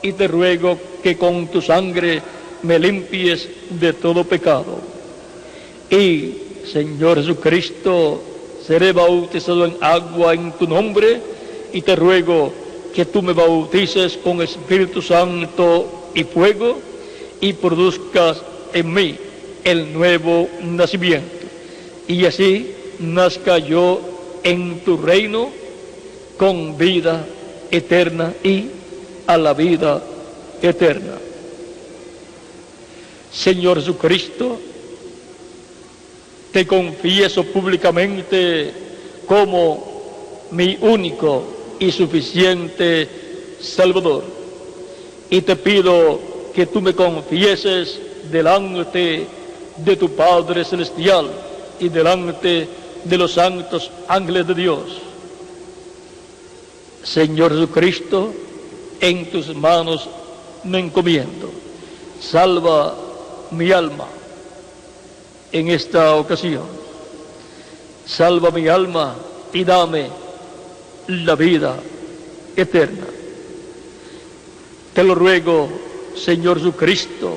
y te ruego que con tu sangre me limpies de todo pecado. Y Señor Jesucristo, seré bautizado en agua en tu nombre y te ruego que tú me bautices con Espíritu Santo y fuego y produzcas en mí el nuevo nacimiento. Y así nazca yo en tu reino con vida eterna y a la vida eterna. Señor Jesucristo, te confieso públicamente como mi único y suficiente Salvador. Y te pido que tú me confieses delante de tu Padre Celestial y delante de los santos ángeles de Dios. Señor Jesucristo, en tus manos me encomiendo. Salva mi alma en esta ocasión. Salva mi alma y dame la vida eterna. Te lo ruego, Señor Jesucristo,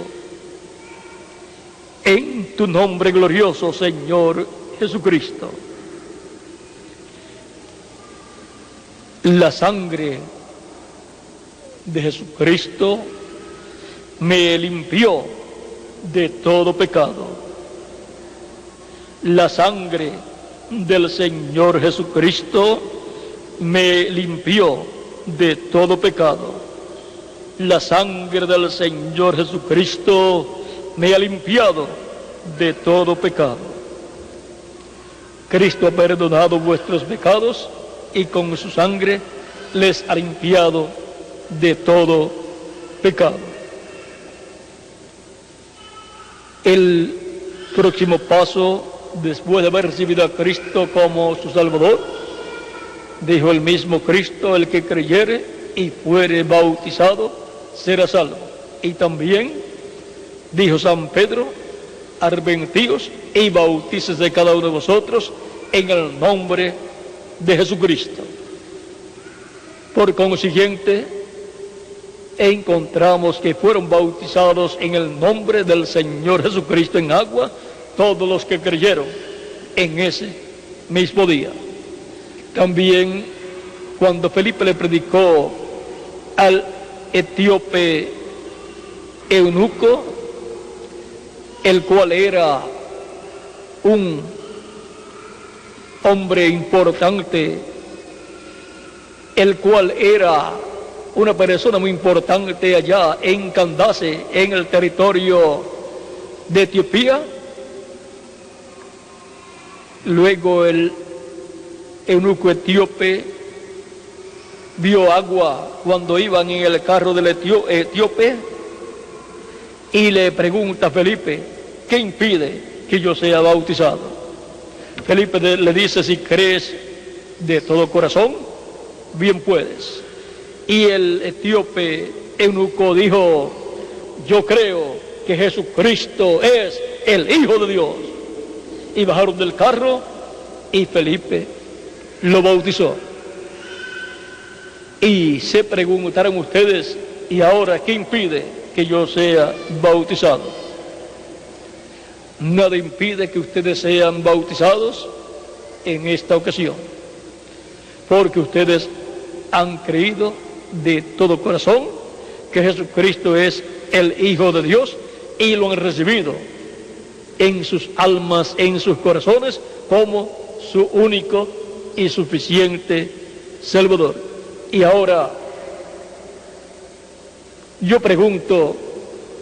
en tu nombre glorioso, Señor Jesucristo. La sangre de Jesucristo me limpió de todo pecado. La sangre del Señor Jesucristo me limpió de todo pecado. La sangre del Señor Jesucristo me ha limpiado de todo pecado. Cristo ha perdonado vuestros pecados y con su sangre les ha limpiado de todo pecado. El próximo paso, después de haber recibido a Cristo como su Salvador, dijo el mismo Cristo: el que creyere y fuere bautizado será salvo. Y también dijo San Pedro: arrepentíos y bautícese cada uno de vosotros en el nombre de Jesucristo. Por consiguiente, encontramos que fueron bautizados en el nombre del Señor Jesucristo en agua todos los que creyeron en ese mismo día. También cuando Felipe le predicó al etíope eunuco, el cual era un hombre importante, el cual era una persona muy importante allá en Candace, en el territorio de Etiopía. Luego el eunuco etíope vio agua cuando iban en el carro del etíope y le pregunta a Felipe: ¿qué impide que yo sea bautizado? Felipe le dice: si crees de todo corazón, bien puedes. Y el etíope eunuco dijo: yo creo que Jesucristo es el Hijo de Dios. Y bajaron del carro y Felipe lo bautizó. Y se preguntarán ustedes: ¿y ahora qué impide que yo sea bautizado? Nada impide que ustedes sean bautizados en esta ocasión, porque ustedes han creído de todo corazón que Jesucristo es el Hijo de Dios y lo han recibido en sus almas, en sus corazones, como su único y suficiente Salvador. Y ahora yo pregunto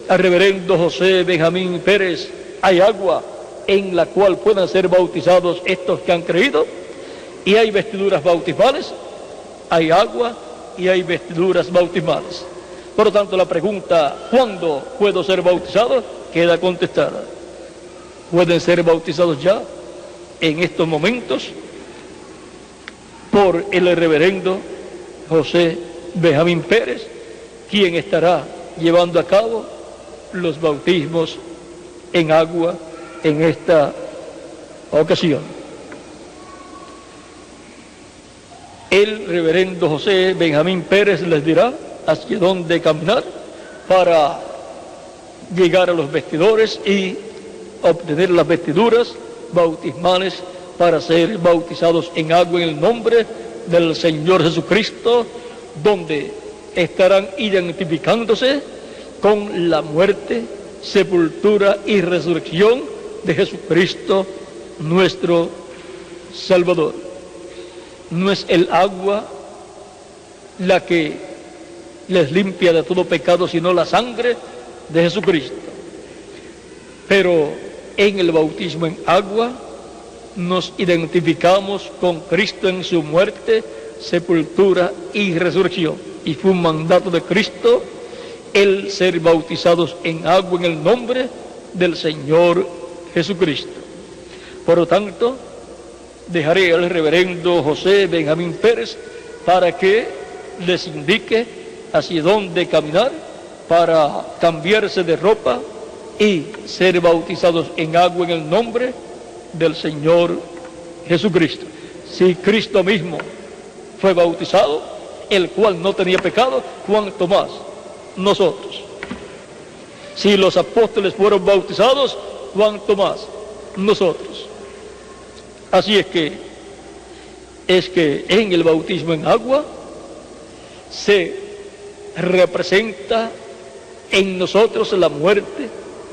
al reverendo José Benjamín Pérez: ¿hay agua en la cual puedan ser bautizados estos que han creído? ¿Y hay vestiduras bautismales? Hay agua y hay vestiduras bautismales. Por lo tanto, la pregunta: ¿cuándo puedo ser bautizado?, queda contestada. Pueden ser bautizados ya, en estos momentos, por el reverendo José Benjamín Pérez, quien estará llevando a cabo los bautismos en agua en esta ocasión. El reverendo José Benjamín Pérez les dirá hacia dónde caminar para llegar a los vestidores y obtener las vestiduras bautismales para ser bautizados en agua en el nombre del Señor Jesucristo, donde estarán identificándose con la muerte, sepultura y resurrección de Jesucristo, nuestro Salvador. No es el agua la que les limpia de todo pecado, sino la sangre de Jesucristo. Pero en el bautismo en agua nos identificamos con Cristo en su muerte, sepultura y resurrección. Y fue un mandato de Cristo el ser bautizados en agua en el nombre del Señor Jesucristo. Por lo tanto, dejaré al reverendo José Benjamín Pérez para que les indique hacia dónde caminar para cambiarse de ropa y ser bautizados en agua en el nombre del Señor Jesucristo. Si Cristo mismo fue bautizado, el cual no tenía pecado, cuanto más nosotros. Si los apóstoles fueron bautizados, cuanto más nosotros. Así es que en el bautismo en agua se representa en nosotros la muerte,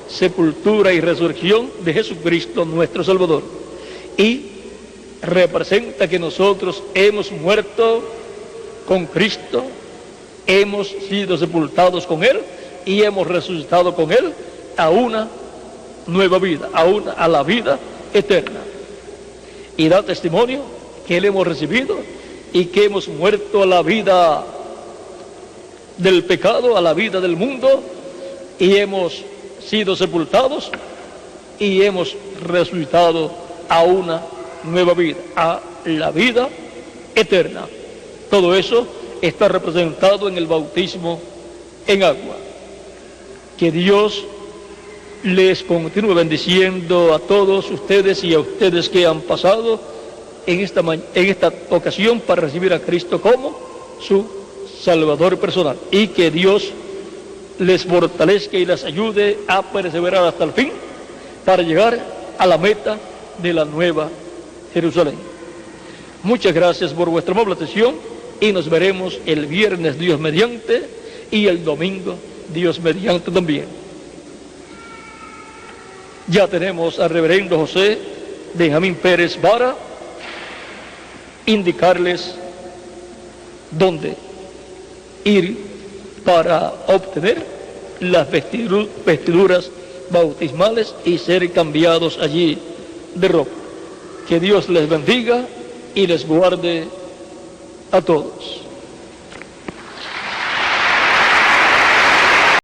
sepultura y resurrección de Jesucristo nuestro Salvador, y representa que nosotros hemos muerto con Cristo, hemos sido sepultados con Él y hemos resucitado con Él a una nueva vida, a la vida eterna. Y da testimonio que Él hemos recibido y que hemos muerto a la vida del pecado, a la vida del mundo, y hemos sido sepultados y hemos resucitado a una nueva vida, a la vida eterna. Todo eso está representado en el bautismo en agua. Que Dios les continúe bendiciendo a todos ustedes y a ustedes que han pasado en esta ocasión para recibir a Cristo como su Salvador personal, y que Dios les fortalezca y les ayude a perseverar hasta el fin para llegar a la meta de la Nueva Jerusalén. Muchas gracias por vuestra amable atención y nos veremos el viernes, Dios mediante, y el domingo, Dios mediante también. Ya tenemos al reverendo José Benjamín Pérez para indicarles dónde ir para obtener las vestiduras bautismales y ser cambiados allí de ropa. Que Dios les bendiga y les guarde a todos.